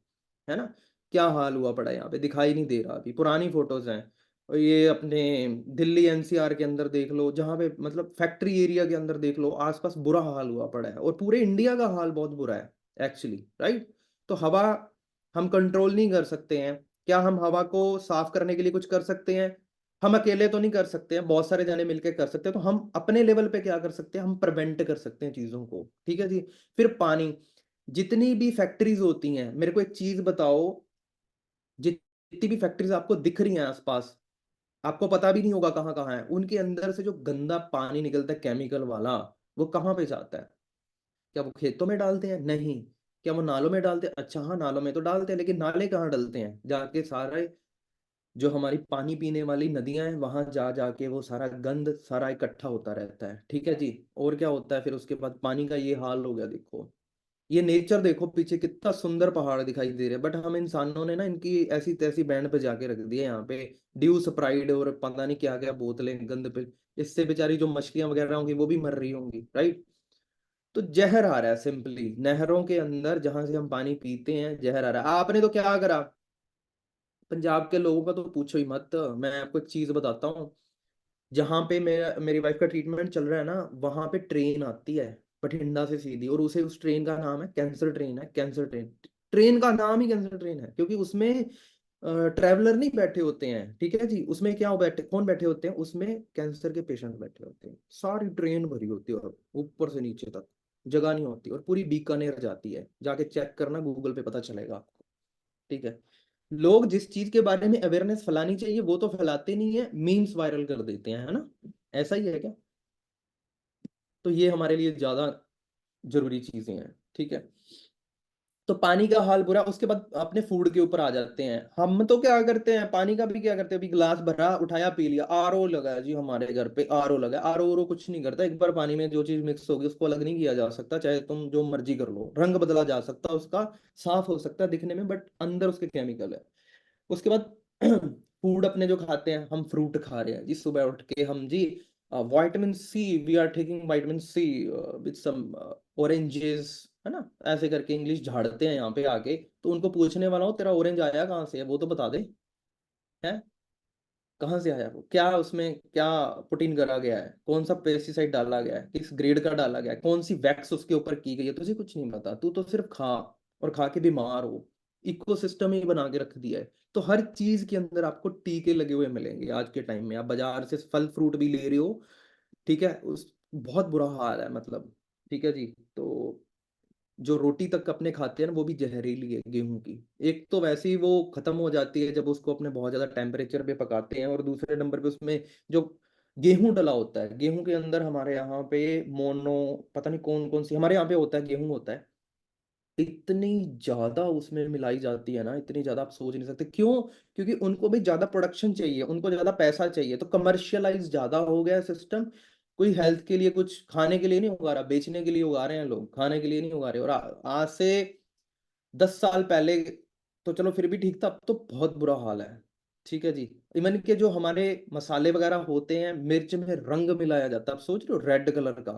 है ना, क्या हाल हुआ पड़ा है यहाँ पे, दिखाई नहीं दे रहा। अभी पुरानी फोटोज हैं, और ये अपने दिल्ली एनसीआर के अंदर देख लो, जहाँ पे मतलब फैक्ट्री एरिया के अंदर देख लो, आसपास बुरा हाल हुआ पड़ा है, और पूरे इंडिया का हाल बहुत बुरा है एक्चुअली, राइट? तो हवा हम कंट्रोल नहीं कर सकते हैं। क्या हम हवा को साफ करने के लिए कुछ कर सकते हैं? हम अकेले तो नहीं कर सकते हैं, बहुत सारे जने मिलकर कर सकते हैं। तो हम अपने लेवल पे क्या कर सकते हैं, हम प्रिवेंट कर सकते हैं चीजों को। ठीक है जी। फिर पानी, जितनी भी फैक्ट्रीज होती हैं, मेरे को एक चीज बताओ, जितनी भी फैक्ट्रीज आपको दिख रही हैं आसपास, आपको पता भी नहीं होगा कहाँ कहाँ है, उनके अंदर से जो गंदा पानी निकलता है केमिकल वाला, वो कहाँ पे जाता है? क्या वो खेतों में डालते हैं? नहीं। क्या वो नालों में डालते हैं? अच्छा हाँ, नालों में तो डालते हैं, लेकिन नाले कहाँ डालते हैं? जाके सारे जो हमारी पानी पीने वाली नदियां हैं, वहां जा जाके वो सारा गंद सारा इकट्ठा होता रहता है। ठीक है जी। और क्या होता है फिर उसके बाद? पानी का ये हाल हो गया। देखो, ये नेचर देखो, पीछे कितना सुंदर पहाड़ दिखाई दे रहे हैं, बट हम इंसानों ने ना इनकी ऐसी तैसी बैंड पे जाके रख दी है यहाँ पे, ड्यू स्प्राइड और पता नहीं क्या क्या बोतलें गंद पे। इससे बेचारी जो मछलियां वगैरह होंगी वो भी मर रही होंगी, राइट? तो जहर आ रहा है सिंपली नहरों के अंदर, जहां से हम पानी पीते हैं, जहर आ रहा है। आपने तो क्या करा, पंजाब के लोगों का तो पूछो ही मत। मैं आपको एक चीज बताता हूँ, जहां पे मेरी वाइफ का ट्रीटमेंट चल रहा है ना, वहां पे ट्रेन आती है बठिंडा से सीधी, और उस ट्रेन का नाम है कैंसर ट्रेन, है कैंसर ट्रेन। ट्रेन का नाम ही कैंसर ट्रेन है, क्योंकि उसमें ट्रैवलर नहीं बैठे होते हैं, ठीक है जी। उसमें क्या बैठे, कौन बैठे होते हैं उसमें? कैंसर के पेशेंट बैठे होते हैं। सारी ट्रेन भरी होती है, और ऊपर से नीचे तक जगह नहीं होती, और पूरी बीकानेर जाती है, जाके चेक करना, गूगल पे पता चलेगा आपको। ठीक है। लोग जिस चीज के बारे में अवेयरनेस फैलानी चाहिए वो तो फैलाते नहीं है, मीम्स वायरल कर देते हैं, है ना? ऐसा ही है क्या? तो ये हमारे लिए ज्यादा जरूरी चीजें हैं, ठीक है। तो पानी का हाल बुरा, उसके बाद अपने फूड के ऊपर आ जाते हैं। हम तो क्या करते हैं, पानी का भी क्या करते हैं, अभी गिलास भरा उठाया पी लिया। आरओ लगा है जी हमारे घर पे, आरओ लगा है। आरओ कुछ नहीं करता, एक बार पानी में जो चीज मिक्स होगी उसको अलग नहीं किया जा सकता, चाहे तुम जो मर्जी कर लो। रंग बदला जा सकता है उसका, साफ हो सकता है दिखने में, बट अंदर उसके केमिकल है। उसके बाद फूड अपने जो खाते हैं, हम फ्रूट खा रहे हैं जी सुबह उठ के, हम जी vitamin C, we are taking vitamin C with some oranges, है ना? ऐसे करके इंग्लिश झाड़ते हैं यहाँ पे आके। तो उनको पूछने वाला हो तेरा ऑरेंज आया कहाँ से है, वो तो बता दे। है कहाँ से आया वो, क्या उसमें क्या पुटिन करा गया है, कौन सा पेस्टिसाइड डाला गया है, किस ग्रेड का डाला गया है, कौन सी वैक्स उसके ऊपर की गई है, तुझे कुछ नहीं पता। तू तो सिर्फ खा, और खा के बीमार हो। इकोसिस्टम ही बना के रख दिया है। तो हर चीज के अंदर आपको टीके लगे हुए मिलेंगे आज के टाइम में। आप बाजार से फल फ्रूट भी ले रहे हो, ठीक है, उस बहुत बुरा हाल है मतलब। ठीक है जी। तो जो रोटी तक अपने खाते हैं ना, वो भी जहरीली है गेहूं की। एक तो वैसे ही वो खत्म हो जाती है जब उसको अपने बहुत ज्यादा टेम्परेचर पे पकाते हैं, और दूसरे नंबर पे उसमें जो गेहूं डला होता है, गेहूं के अंदर हमारे यहाँ पे मोनो, पता नहीं कौन कौन सी हमारे यहाँ पे होता है, गेहूं होता है, इतनी ज्यादा उसमें मिलाई जाती है ना, इतनी ज्यादा आप सोच नहीं सकते क्यों। क्योंकि उनको भी ज्यादा प्रोडक्शन चाहिए, उनको ज्यादा पैसा चाहिए, तो कमर्शियलाइज ज्यादा हो गया सिस्टम। कोई हेल्थ के लिए कुछ खाने के लिए नहीं उगा रहा, बेचने के लिए उगा रहे हैं लोग, खाने के लिए नहीं उगा रहे। और आज से 10 साल पहले तो चलो फिर भी ठीक था, अब तो बहुत बुरा हाल है। ठीक है जी। इवन के जो हमारे मसाले वगैरह होते हैं, मिर्च में रंग मिलाया जाता है, आप सोच रहे हो, रेड कलर का।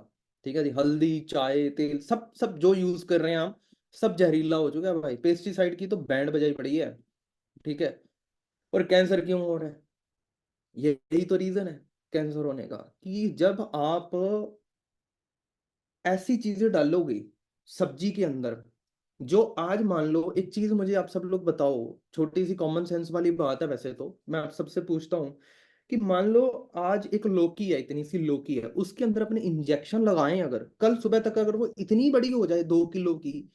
ठीक है जी। हल्दी, चाय, तेल, सब सब जो यूज कर रहे हैं हम, सब जहरीला हो चुका है भाई। पेस्टिसाइड की तो बैंड बजाई पड़ी है। ठीक है। और कैंसर क्यों हो रहा है? यही तो रीजन है कैंसर होने का, कि जब आप ऐसी चीजें डालोगे सब्जी के अंदर, जो आज मान लो, एक चीज मुझे आप सब लोग बताओ, छोटी सी कॉमन सेंस वाली बात है वैसे तो, मैं आप सबसे पूछता हूँ कि मान लो आज एक लौकी है, इतनी सी लौकी है, उसके अंदर अपने इंजेक्शन लगाएं, अगर कल सुबह तक अगर वो इतनी बड़ी हो जाए 2 किलो की,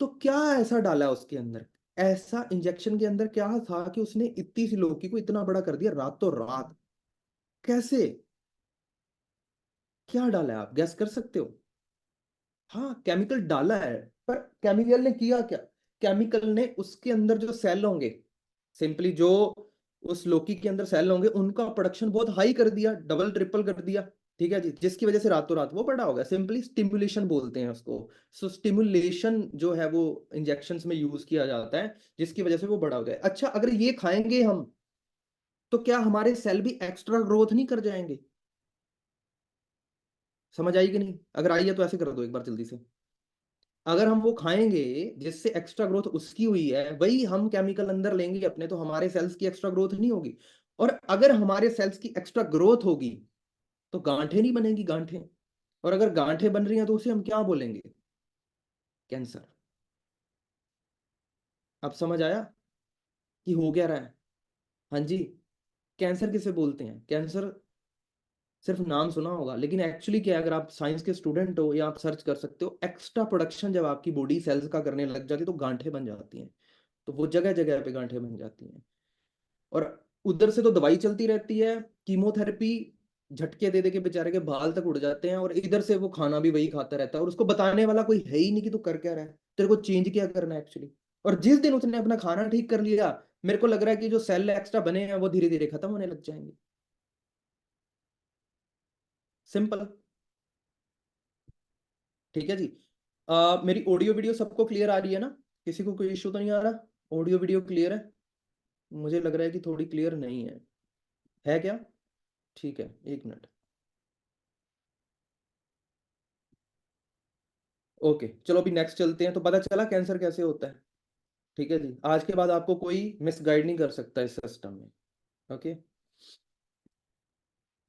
तो क्या ऐसा डाला है उसके अंदर? ऐसा इंजेक्शन के अंदर क्या था कि उसने इतनी सी लौकी को इतना बड़ा कर दिया रातों रात? कैसे? क्या डाला है, आप गैस कर सकते हो? हाँ, केमिकल डाला है। पर केमिकल ने किया क्या? केमिकल ने उसके अंदर जो सेल होंगे, सिंपली जो उस लौकी के अंदर सेल होंगे, उनका प्रोडक्शन बहुत हाई कर दिया, डबल ट्रिपल कर दिया। ठीक है जी। जिसकी वजह से रातों रात वो बड़ा हो गया। सिंपली स्टिमुलेशन बोलते हैं उसको। सो स्टिमुलेशन जो है वो इंजेक्शंस में यूज किया जाता है, जिसकी वजह से वो बड़ा हो गया। अच्छा, अगर ये खाएंगे हम, तो क्या हमारे सेल भी एक्स्ट्रा ग्रोथ नहीं कर जाएंगे? समझ आई कि नहीं? अगर आई है तो ऐसे कर दो एक बार जल्दी से। अगर हम वो खाएंगे जिससे एक्स्ट्रा ग्रोथ उसकी हुई है, वही हम केमिकल अंदर लेंगे अपने, तो हमारे सेल्स की एक्स्ट्रा ग्रोथ नहीं होगी। और अगर हमारे सेल्स की एक्स्ट्रा ग्रोथ होगी, तो गांठें नहीं बनेगी, गांठें। और अगर गांठें बन रही हैं तो उसे हम क्या बोलेंगे? कैंसर। अब समझ आया कि हो क्या रहा है? हाँ जी। कैंसर किसे बोलते हैं? कैंसर सिर्फ नाम सुना होगा, लेकिन एक्चुअली क्या है, अगर आप साइंस के स्टूडेंट हो या आप सर्च कर सकते हो, एक्स्ट्रा प्रोडक्शन जब आपकी बॉडी सेल्स का करने लग जाती है तो गांठें बन जाती हैं। तो वो जगह जगह पे गांठें बन जाती हैं। और उधर से तो दवाई चलती रहती है, कीमोथेरेपी, झटके दे दे के बेचारे के बाल तक उड़ जाते हैं, और इधर से वो खाना भी वही खाता रहता है, और उसको बताने वाला कोई है ही नहीं कि तू कर क्या रहा है, तेरे को चेंज क्या करना है एक्चुअली। और जिस दिन उसने अपना खाना ठीक कर लिया, मेरे को लग रहा है कि जो सेल एक्स्ट्रा बने हैं वो धीरे धीरे खत्म होने लग जाएंगे। सिंपल। ठीक है जी। मेरी ऑडियो वीडियो सबको क्लियर आ रही है ना? किसी को कोई इश्यू तो नहीं आ रहा? ऑडियो वीडियो क्लियर है? मुझे लग रहा है कि थोड़ी क्लियर नहीं है क्या? ठीक है, 1 मिनट। ओके, चलो अभी नेक्स्ट चलते हैं। तो पता चला कैंसर कैसे होता है। ठीक है जी। आज के बाद आपको कोई मिसगाइड नहीं कर सकता इस सिस्टम में। ओके।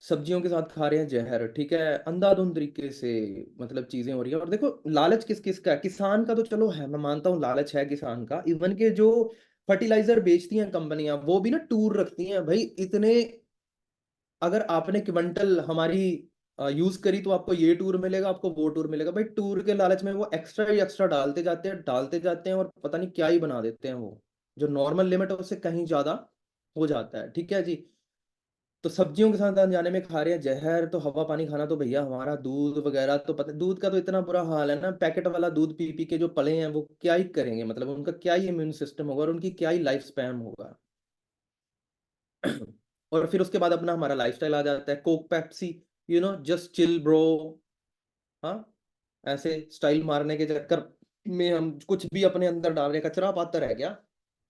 सब्जियों के साथ खा रहे हैं जहर, ठीक है, अंधाधुंध तरीके से, मतलब चीजें हो रही है। और देखो, लालच किस किस का है? किसान का तो चलो है, मैं मानता हूँ लालच है किसान का। इवन के जो फर्टिलाइजर बेचती हैं कंपनियां, वो भी ना टूर रखती हैं भाई इतने, अगर आपने क्विंटल हमारी यूज करी तो आपको ये टूर मिलेगा, आपको वो टूर मिलेगा। भाई टूर के लालच में वो एक्स्ट्रा ही एक्स्ट्रा डालते जाते हैं, डालते जाते हैं, और पता नहीं क्या ही बना देते हैं वो। जो नॉर्मल लिमिट है उससे कहीं ज्यादा हो जाता है, ठीक है जी। तो सब्जियों के साथ अनजाने में खा रहे हैं जहर, तो हवा पानी खाना तो भैया हमारा दूध वगैरह तो पता, दूध का तो इतना बुरा हाल है ना, पैकेट वाला दूध पी पी के जो पले हैं वो क्या ही करेंगे, मतलब उनका क्या ही इम्यून सिस्टम होगा और उनकी क्या ही लाइफ स्पैन होगा। और फिर उसके बाद अपना हमारा लाइफस्टाइल आ जाता है, Coke Pepsi, just chill bro. हाँ, ऐसे स्टाइल मारने के चक्कर में हम कुछ भी अपने अंदर डाल रहे हैं, कचरा पात्र है क्या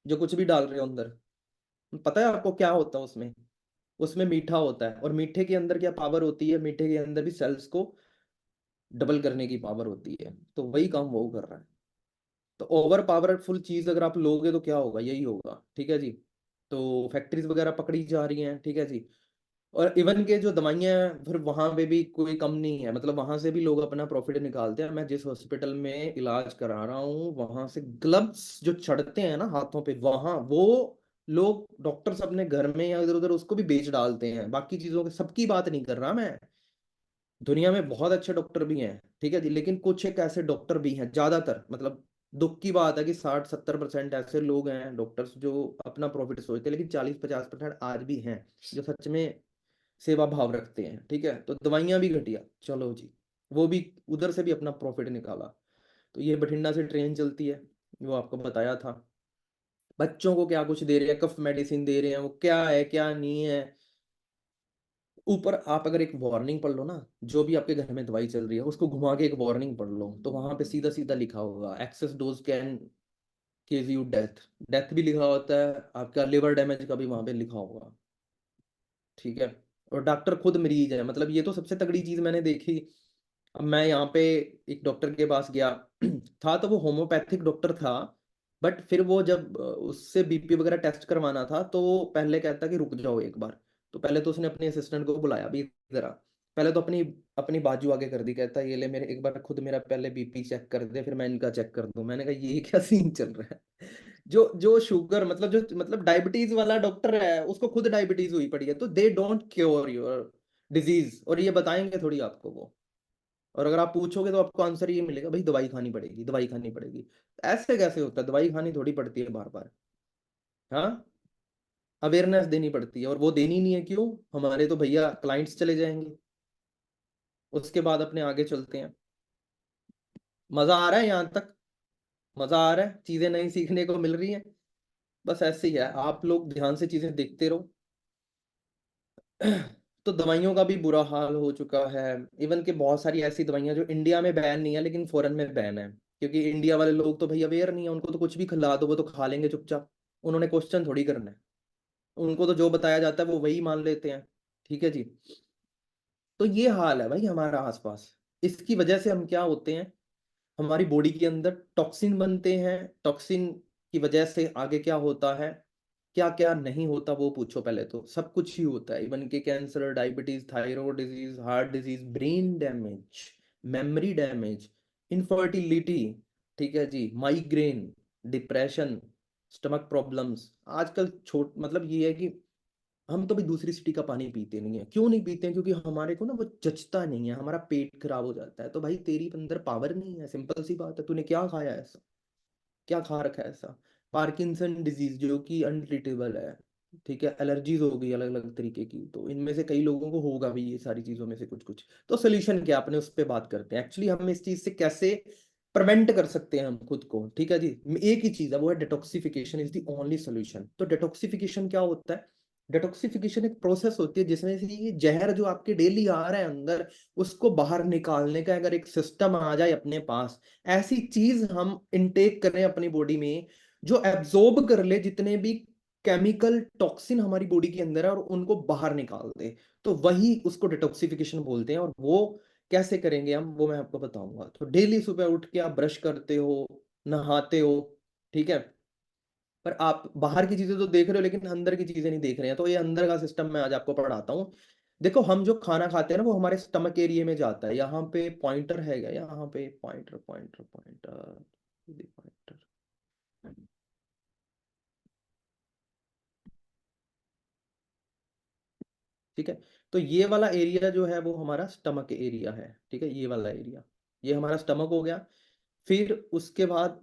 जो कुछ भी डाल रहे हो अंदर? पता है आपको क्या होता है उसमें? उसमें मीठा होता है, और मीठे के अंदर क्या पावर होती है, मीठे के अंदर भी सेल्स को डबल करने की पावर होती है, तो वही काम वो कर रहा है। तो ओवर पावरफुल चीज अगर आप लोगे तो क्या होगा, यही होगा, ठीक है जी। तो फैक्ट्रीज वगैरह पकड़ी जा रही हैं, ठीक है जी। और इवन के जो दवाइयाँ हैं फिर वहां पे भी कोई कम नहीं है, मतलब वहां से भी लोग अपना प्रॉफिट निकालते हैं। मैं जिस हॉस्पिटल में इलाज करा रहा हूँ वहां से ग्लव्स जो चढ़ते हैं ना हाथों पे, वहां वो लोग डॉक्टर्स अपने घर में या इधर उधर उसको भी बेच डालते हैं। बाकी चीजों के सबकी बात नहीं कर रहा मैं, दुनिया में बहुत अच्छे डॉक्टर भी हैं, ठीक है जी, लेकिन कुछ एक ऐसे डॉक्टर भी हैं, ज्यादातर मतलब दुख की बात है कि 60-70% ऐसे लोग हैं डॉक्टर्स जो अपना प्रॉफिट सोचते हैं, लेकिन 40-50% आज भी हैं जो सच में सेवा भाव रखते हैं, ठीक है। तो दवाइयां भी घटिया, चलो जी, वो भी उधर से भी अपना प्रॉफिट निकाला। तो ये बठिंडा से ट्रेन चलती है, वो आपको बताया था। बच्चों को क्या कुछ दे रहे हैं, कफ मेडिसिन दे रहे हैं, वो क्या है क्या नहीं है। ऊपर आप अगर एक वार्निंग पढ़ लो ना, जो भी आपके घर में दवाई चल रही है उसको घुमा के एक वार्निंग पढ़ लो, तो वहां पे सीधा सीधा लिखा होगा excess dose can give you death. Death भी लिखा होता है, आपका लिवर डैमेज का भी वहां पे लिखा होगा, ठीक है। और डॉक्टर खुद मरीज है, मतलब ये तो सबसे तगड़ी चीज मैंने देखी। अब मैं यहाँ पे एक डॉक्टर के पास गया था, तो वो होम्योपैथिक डॉक्टर था। बट फिर वो जब उससे बीपी वगैरह टेस्ट करवाना था, तो वो पहले कहता कि रुक जाओ एक बार। तो पहले तो उसने अपने असिस्टेंट को बुलाया भी इधर आ। पहले तो अपनी अपनी बाजू आगे कर दी, कहता ये ले मेरे एक बार खुद मेरा पहले बीपी चेक कर दे फिर मैं इनका चेक कर दूं। मैंने कहा ये क्या सीन चल रहा है? जो जो शुगर मतलब जो मतलब डायबिटीज वाला डॉक्टर है उसको खुद डायबिटीज हुई पड़ी है, तो they don't cure your disease, और ये बताएंगे थोड़ी आपको वो। और अगर आप पूछोगे तो आपको आंसर ये मिलेगा, भाई दवाई खानी पड़ेगी, दवाई खानी पड़ेगी। ऐसे कैसे होता है? दवाई खानी थोड़ी पड़ती है बार बार। हाँ, अवेयरनेस देनी पड़ती है, और वो देनी नहीं है, क्यों? हमारे तो भैया क्लाइंट्स चले जाएंगे। उसके बाद अपने आगे चलते हैं। मजा आ रहा है यहाँ तक? मजा आ रहा है, चीजें नई सीखने को मिल रही हैं। बस ऐसे ही है, आप लोग ध्यान से चीजें देखते रहो। तो दवाइयों का भी बुरा हाल हो चुका है। इवन के बहुत सारी ऐसी दवाइयां जो इंडिया में बैन नहीं है लेकिन फॉरेन में बैन है, क्योंकि इंडिया वाले लोग तो भाई अवेयर नहीं है, उनको तो कुछ भी खिला दो वो तो खा लेंगे चुपचाप। उन्होंने क्वेश्चन थोड़ी करना है, उनको तो जो बताया जाता है वो वही मान लेते हैं, ठीक है जी। तो ये हाल है भाई हमारा आसपास। इसकी वजह से हम क्या होते हैं, हमारी बॉडी के अंदर टॉक्सिन बनते हैं। टॉक्सिन की वजह से आगे क्या होता है, क्या क्या नहीं होता वो पूछो। पहले तो सब कुछ ही होता है, इवन के cancer, diabetes, thyroid disease, heart disease, brain damage, memory damage, infertility, ठीक है जी, माइग्रेन, डिप्रेशन, स्टमक प्रॉब्लम्स। आजकल छोट मतलब ये है कि हम तो भी दूसरी सिटी का पानी पीते नहीं है। क्यों नहीं पीते हैं? क्योंकि हमारे को ना वो जचता नहीं है, हमारा पेट खराब हो जाता है। तो भाई तेरी अंदर पावर नहीं है, सिंपल सी बात है। तूने क्या खाया है ऐसा, क्या खा रखा है ऐसा? पार्किंसन डिजीज जो कि अनट्रीटेबल है, ठीक है, एलर्जीज हो गई अलग अलग तरीके की, तो इनमें से कई लोगों को होगा भी ये सारी चीजों में से कुछ कुछ। तो सोल्यूशन क्या, अपने उस पर बात करते हैं एक्चुअली हम इस चीज से कैसे प्रिवेंट कर सकते हैं हम खुद को, ठीक है जी। एक ही चीज है, वो है detoxification is the only solution. तो डिटॉक्सिफिकेशन क्या होता है? डिटॉक्सिफिकेशन एक प्रोसेस होती है जिसमें से ये जहर जो आपके डेली आ रहा है अंदर, उसको बाहर निकालने का अगर एक सिस्टम आ जाए अपने पास, ऐसी चीज हम इनटेक करें अपनी बॉडी में जो एब्जॉर्ब कर ले जितने भी केमिकल टॉक्सिन हमारी बॉडी के अंदर है और उनको बाहर निकाल दे, तो वही उसको डिटॉक्सिफिकेशन बोलते हैं। और वो कैसे करेंगे हम, वो मैं आपको बताऊंगा। तो डेली सुबह उठ के आप ब्रश करते हो, नहाते हो, ठीक है, पर आप बाहर की चीजें तो देख रहे हो लेकिन अंदर की चीजें नहीं देख रहे हैं। तो ये अंदर का सिस्टम मैं आज आपको पढ़ाता हूँ। देखो, हम जो खाना खाते हैं ना वो हमारे स्टमक एरिया में जाता है। यहाँ पे पॉइंटर है क्या? यहाँ पे पॉइंटर पॉइंटर पॉइंटर पॉइंटर, ठीक है। तो ये वाला एरिया जो है वो हमारा स्टमक एरिया है, ठीक है, ये वाला एरिया, ये हमारा स्टमक हो गया। फिर उसके बाद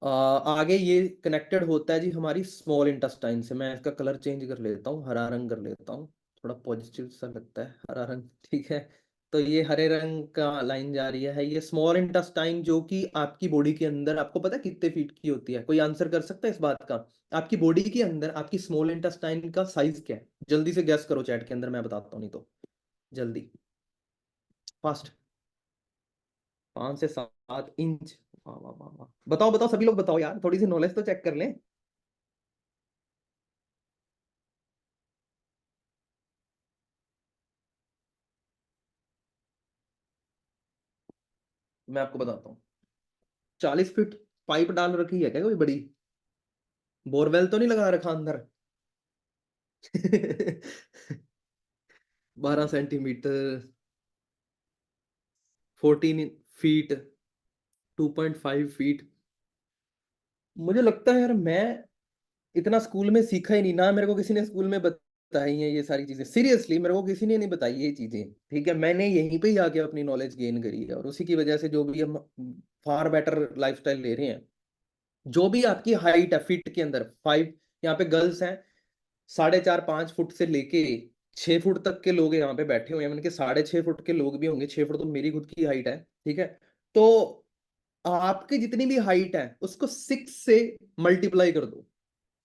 आगे ये कनेक्टेड होता है जी हमारी स्मॉल इंटेस्टाइन से। मैं इसका कलर चेंज कर लेता हूँ, हरा रंग कर लेता हूँ, थोड़ा पॉजिटिव सा लगता है हरा रंग, ठीक है। तो ये हरे रंग का लाइन जा रही है ये स्मॉल इंटेस्टाइन, जो कि आपकी बॉडी के अंदर, आपको पता है कितने फीट की होती है? कोई आंसर कर सकता है इस बात का? आपकी बॉडी के अंदर आपकी स्मॉल इंटेस्टाइन का साइज क्या है? जल्दी से गैस करो चैट के अंदर, मैं बताता हूँ नहीं तो। जल्दी, फास्ट। 5 से 7 इंच। वाह वाह वाह वाह, बताओ बताओ सभी लोग बताओ यार, थोड़ी सी नॉलेज तो चेक कर लें। मैं आपको बताता हूँ, 40 फीट। पाइप डाल रखी है क्या कोई बड़ी? बोरवेल तो नहीं लगा रखा अंदर? 12 सेंटीमीटर, 14 फीट, 2.5 फीट। मुझे लगता है यार मैं इतना स्कूल में सीखा ही नहीं ना, मेरे को किसी ने स्कूल में बताई है ये सारी चीजें। सीरियसली मेरे को किसी ने नहीं बताई ये चीजें, ठीक है। मैंने यहीं पे ही आके अपनी नॉलेज गेन करी है, और उसी की वजह से जो भी हम फार बेटर लाइफस्टाइल ले रहे हैं। जो भी आपकी हाइट है फीट के अंदर, 5, यहाँ पे गर्ल्स हैं 4.5-5 फुट से लेके 6 फुट तक के लोग यहाँ पे बैठे हुए हैं, मतलब कि 6.5 फुट के लोग भी होंगे। 6 फुट तो मेरी खुद की हाइट है, ठीक है। तो आपकी जितनी भी हाइट है उसको 6 से मल्टीप्लाई कर दो,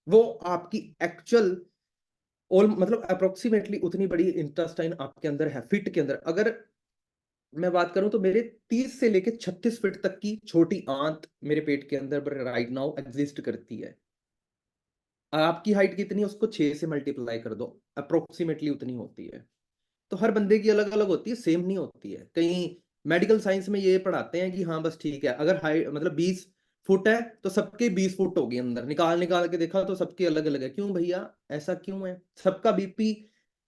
वो आपकी एक्चुअल ऑल मतलब अप्रोक्सीमेटली उतनी बड़ी इंटेस्टाइन आपके अंदर है फिट के अंदर। अगर मैं बात करूं तो मेरे 30 से लेके 36 फीट तक की छोटी आंत मेरे पेट के अंदर राइट नाउ एग्जिस्ट करती है। आपकी हाइट कितनी है उसको 6 से मल्टीप्लाई कर दो, अप्रोक्सीमेटली उतनी होती है। तो हर बंदे की अलग अलग होती है, सेम नहीं होती है। कहीं मेडिकल साइंस में ये पढ़ाते हैं कि हाँ बस ठीक है, अगर हाइट मतलब 20 फुट है तो सबके 20 फुट होगी, अंदर निकाल निकाल के देखा तो सबके अलग अलग है। क्यों भैया, ऐसा क्यों है? सबका बीपी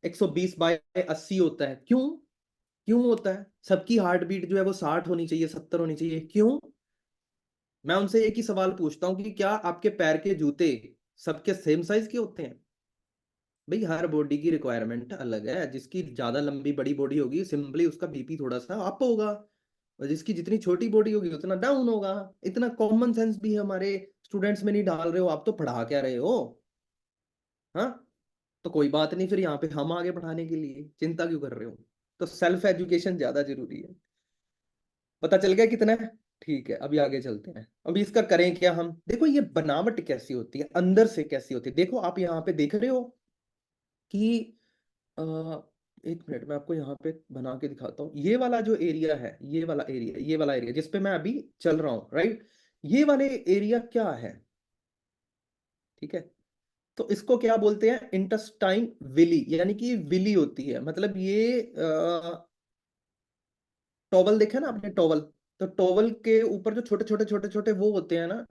120/80 होता है, क्यों? क्यों होता है? सबकी हार्ट बीट जो है वो 60 होनी चाहिए, 70 होनी चाहिए, क्यों? मैं उनसे एक ही सवाल पूछता हूँ कि क्या आपके पैर के जूते सबके सेम साइज के होते हैं? भाई हर बॉडी की रिक्वायरमेंट अलग है, जिसकी ज्यादा लंबी बड़ी बॉडी होगी सिंपली उसका बीपी थोड़ा सा अप होगा, और जिसकी जितनी छोटी बॉडी होगी उतना डाउन होगा। इतना कॉमन सेंस भी हमारे स्टूडेंट्स में नहीं डाल रहे हो, आप तो पढ़ा क्या रहे हो? हाँ, तो कोई बात नहीं, फिर यहाँ पे हम आगे बढ़ाने के लिए चिंता क्यों कर रहे हो? तो सेल्फ एजुकेशन ज्यादा जरूरी है। पता चल गया कितना है? ठीक है, अभी आगे चलते हैं। अभी इसका करें क्या हम? देखो ये बनावट कैसी होती है, अंदर से कैसी होती है। देखो आप यहाँ पे देख रहे हो कि अ, एक मिनट मैं आपको यहाँ पे बना के दिखाता हूँ। ये वाला जो एरिया है, ये वाला एरिया जिसपे मैं अभी चल रहा हूँ, राइट? ये वाले एरिया क्या है? ठीक है, तो इसको क्या बोलते हैं? इंटेस्टाइन विली, यानी कि विली होती है। मतलब ये टॉवल देखा ना आपने, टॉवल? तो टॉवल के ऊपर जो छोटे छोटे छोटे छोटे वो होते हैं ना,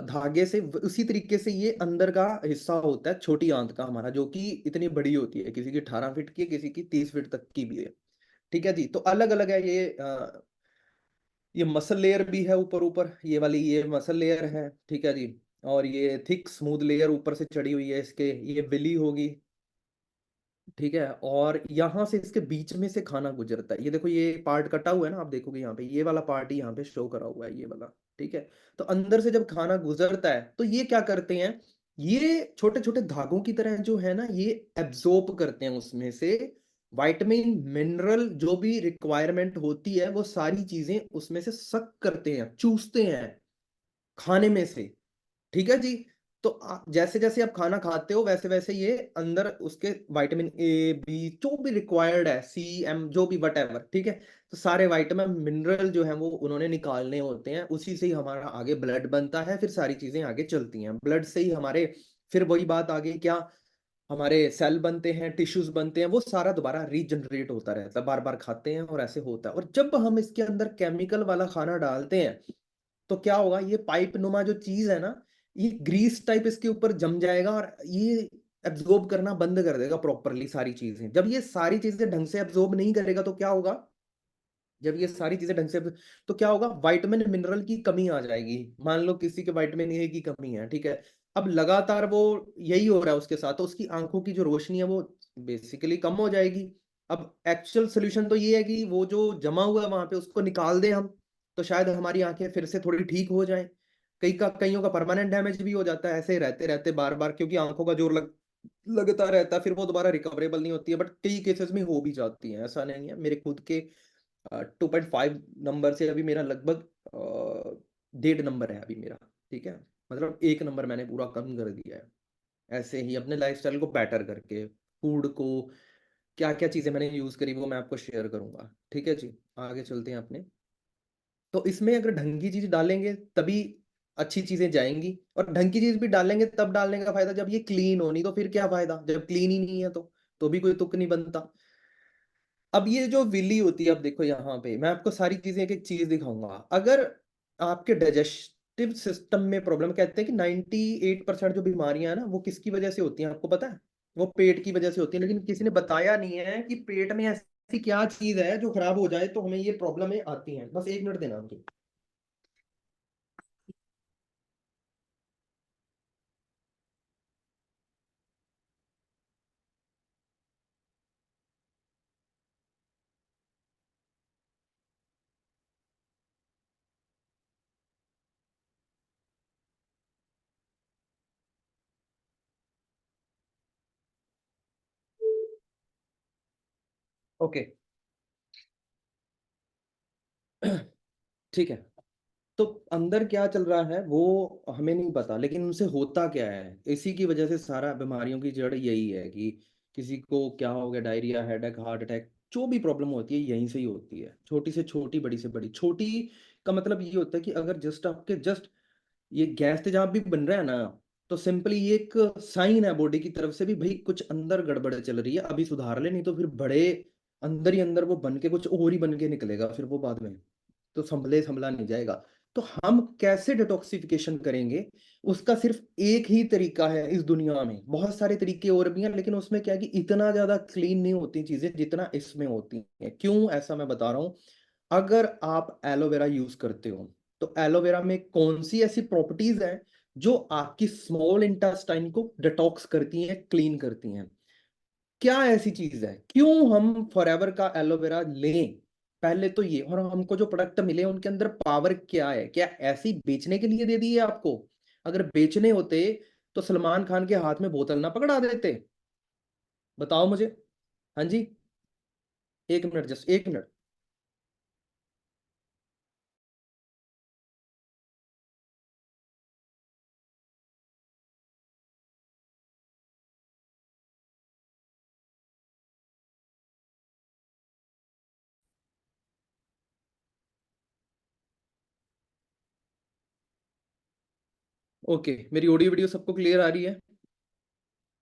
धागे से, उसी तरीके से ये अंदर का हिस्सा होता है छोटी आंत का हमारा, जो कि इतनी बड़ी होती है, किसी की 18 फीट की है, किसी की 30 फीट तक की भी है। ठीक है जी, तो अलग अलग है ये। ये मसल लेयर भी है ऊपर ऊपर, ये वाली ये मसल लेयर है, ठीक है जी। और ये थिक स्मूथ लेयर ऊपर से चढ़ी हुई है इसके, ये विली होगी, ठीक है। और यहाँ से इसके बीच में से खाना गुजरता है। ये देखो ये पार्ट कटा हुआ है ना, आप देखोगे यहाँ पे ये वाला पार्ट ही यहाँ पे शो करा हुआ है, ये वाला, ठीक है। तो अंदर से जब खाना गुजरता है तो ये क्या करते हैं, ये छोटे छोटे धागों की तरह जो है ना, ये एब्जॉर्ब करते हैं उसमें से विटामिन मिनरल, जो भी रिक्वायरमेंट होती है वो सारी चीजें उसमें से सक करते हैं, चूसते हैं खाने में से। ठीक है जी। तो जैसे जैसे आप खाना खाते हो वैसे वैसे ये अंदर उसके विटामिन ए बी जो भी रिक्वायर्ड है, सी एम जो भी वट एवर, ठीक है। तो सारे विटामिन मिनरल जो है वो उन्होंने निकालने होते हैं, उसी से ही हमारा आगे ब्लड बनता है, फिर सारी चीजें आगे चलती हैं ब्लड से ही हमारे। फिर वही बात आगे क्या, हमारे सेल बनते हैं, टिश्यूज बनते हैं, वो सारा दोबारा रीजनरेट होता रहता है, बार बार खाते हैं और ऐसे होता है। और जब हम इसके अंदर केमिकल वाला खाना डालते हैं तो क्या होगा, ये पाइप नुमा जो चीज है ना, ये ग्रीस टाइप इसके ऊपर जम जाएगा, और ये एब्जॉर्ब करना बंद कर देगा प्रॉपरली सारी चीजें। जब ये सारी चीजें ढंग से एब्जॉर्ब नहीं करेगा तो क्या होगा, जब ये सारी चीजें ढंग से, तो क्या होगा, विटामिन मिनरल की कमी आ जाएगी। मान लो किसी के विटामिन ए की कमी है, ठीक है। अब लगातार वो यही हो रहा है उसके साथ, तो उसकी आंखों की जो रोशनी है वो बेसिकली कम हो जाएगी। अब एक्चुअल सोल्यूशन तो ये है कि वो जो जमा हुआ है वहां पे उसको निकाल दें हम, तो शायद हमारी आंखें फिर से थोड़ी ठीक हो जाएं। कईयों का परमानेंट डैमेज भी हो जाता है ऐसे रहते रहते बार बार, क्योंकि आंखों का जोर लगता रहता है, फिर वो दोबारा रिकवरेबल नहीं होती है। बट कई केसेस में हो भी जाती है, ऐसा नहीं है। मेरे खुद के 2.5 नंबर से अभी मेरा लगभग 1.5 नंबर है अभी मेरा। ठीक है, मतलब 1 नंबर मैंने पूरा कम कर दिया है, ऐसे ही अपने लाइफस्टाइल को बेटर करके। फूड को क्या क्या चीजें मैंने यूज करी वो मैं आपको शेयर करूंगा। ठीक है जी, आगे चलते हैं अपने। तो इसमें अगर ढंग की चीज डालेंगे तभी अच्छी चीजें जाएंगी, और ढंग की चीज भी डालेंगे तब डालने का फायदा जब ये क्लीन हो, नहीं तो फिर क्या फायदा जब क्लीन ही नहीं है तो भी कोई तुक नहीं बनता। अब ये जो विली होती है, अब देखो यहाँ पे मैं आपको सारी चीजें एक एक चीज दिखाऊंगा। अगर आपके डाइजेस्टिव सिस्टम में प्रॉब्लम, कहते हैं कि 98% जो बीमारियां हैं ना वो किसकी वजह से होती हैं आपको पता है? वो पेट की वजह से होती है, लेकिन किसी ने बताया नहीं है कि पेट में ऐसी क्या चीज है जो खराब हो जाए तो हमें ये प्रॉब्लमें आती हैं। बस 1 मिनट देना मुझे। ओके। ठीक है, तो अंदर क्या चल रहा है वो हमें नहीं पता, लेकिन उनसे होता क्या है, इसी की वजह से सारा बीमारियों की जड़ यही है कि किसी को क्या हो गया, डायरिया, हेडेक, हार्ट अटैक, जो भी प्रॉब्लम होती है यहीं से ही होती है। छोटी से छोटी, बड़ी से बड़ी। छोटी का मतलब ये होता है कि अगर जस्ट ये गैस तेजाब भी बन रहा है ना, तो सिंपली ये एक साइन है बॉडी की तरफ से भी, भाई कुछ अंदर गड़बड़ चल रही है, अभी सुधार ले, नहीं तो फिर बड़े अंदर ही अंदर वो बन के कुछ और ही बन के निकलेगा फिर वो बाद में, तो संभला नहीं जाएगा। तो हम कैसे डिटॉक्सिफिकेशन करेंगे, उसका सिर्फ एक ही तरीका है इस दुनिया में। बहुत सारे तरीके और भी हैं, लेकिन उसमें क्या है कि इतना ज्यादा क्लीन नहीं होती चीजें जितना इसमें होती हैं। क्यों ऐसा मैं बता रहा हूँ। अगर आप एलोवेरा यूज करते हो तो एलोवेरा में कौन सी ऐसी प्रॉपर्टीज हैं जो आपकी स्मॉल इंटेस्टाइन को डिटॉक्स करती हैं, क्लीन करती हैं? क्या ऐसी चीज है, क्यों हम फॉरएवर का एलोवेरा लें? पहले तो ये, और हमको जो प्रोडक्ट मिले उनके अंदर पावर क्या है? क्या ऐसे ही बेचने के लिए दे दी है आपको? अगर बेचने होते तो सलमान खान के हाथ में बोतल ना पकड़ा देते? बताओ मुझे। हाँ जी, 1 मिनट, जस्ट 1 मिनट। ओके, मेरी ऑडियो वीडियो सबको क्लियर आ रही है?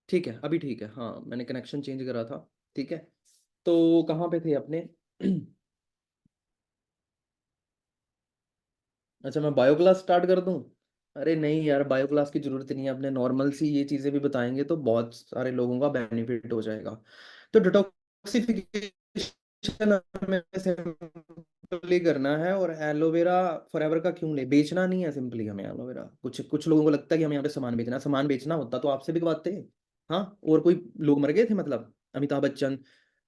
ठीक है, अभी ठीक है। हाँ, मैंने कनेक्शन चेंज करा था। ठीक है, तो कहाँ पे थे अपने? अच्छा, मैं बायो क्लास स्टार्ट कर दूं? अरे नहीं यार, बायो क्लास की जरूरत नहीं है, अपने नॉर्मल सी ये चीजें भी बताएंगे तो बहुत सारे लोगों का बेनिफिट हो जाएगा। तो डिटॉक्सिफिकेशन हमें सिंपली करना है। और एलोवेरा फॉरएवर का क्यों ले, बेचना नहीं है सिंपली हमें एलोवेरा। कुछ कुछ लोगों को लगता है कि हमें यहाँ पे सामान बेचना, सामान बेचना होता तो आपसे बिकवाते। हाँ, और कोई लोग मर गए थे मतलब, अमिताभ बच्चन,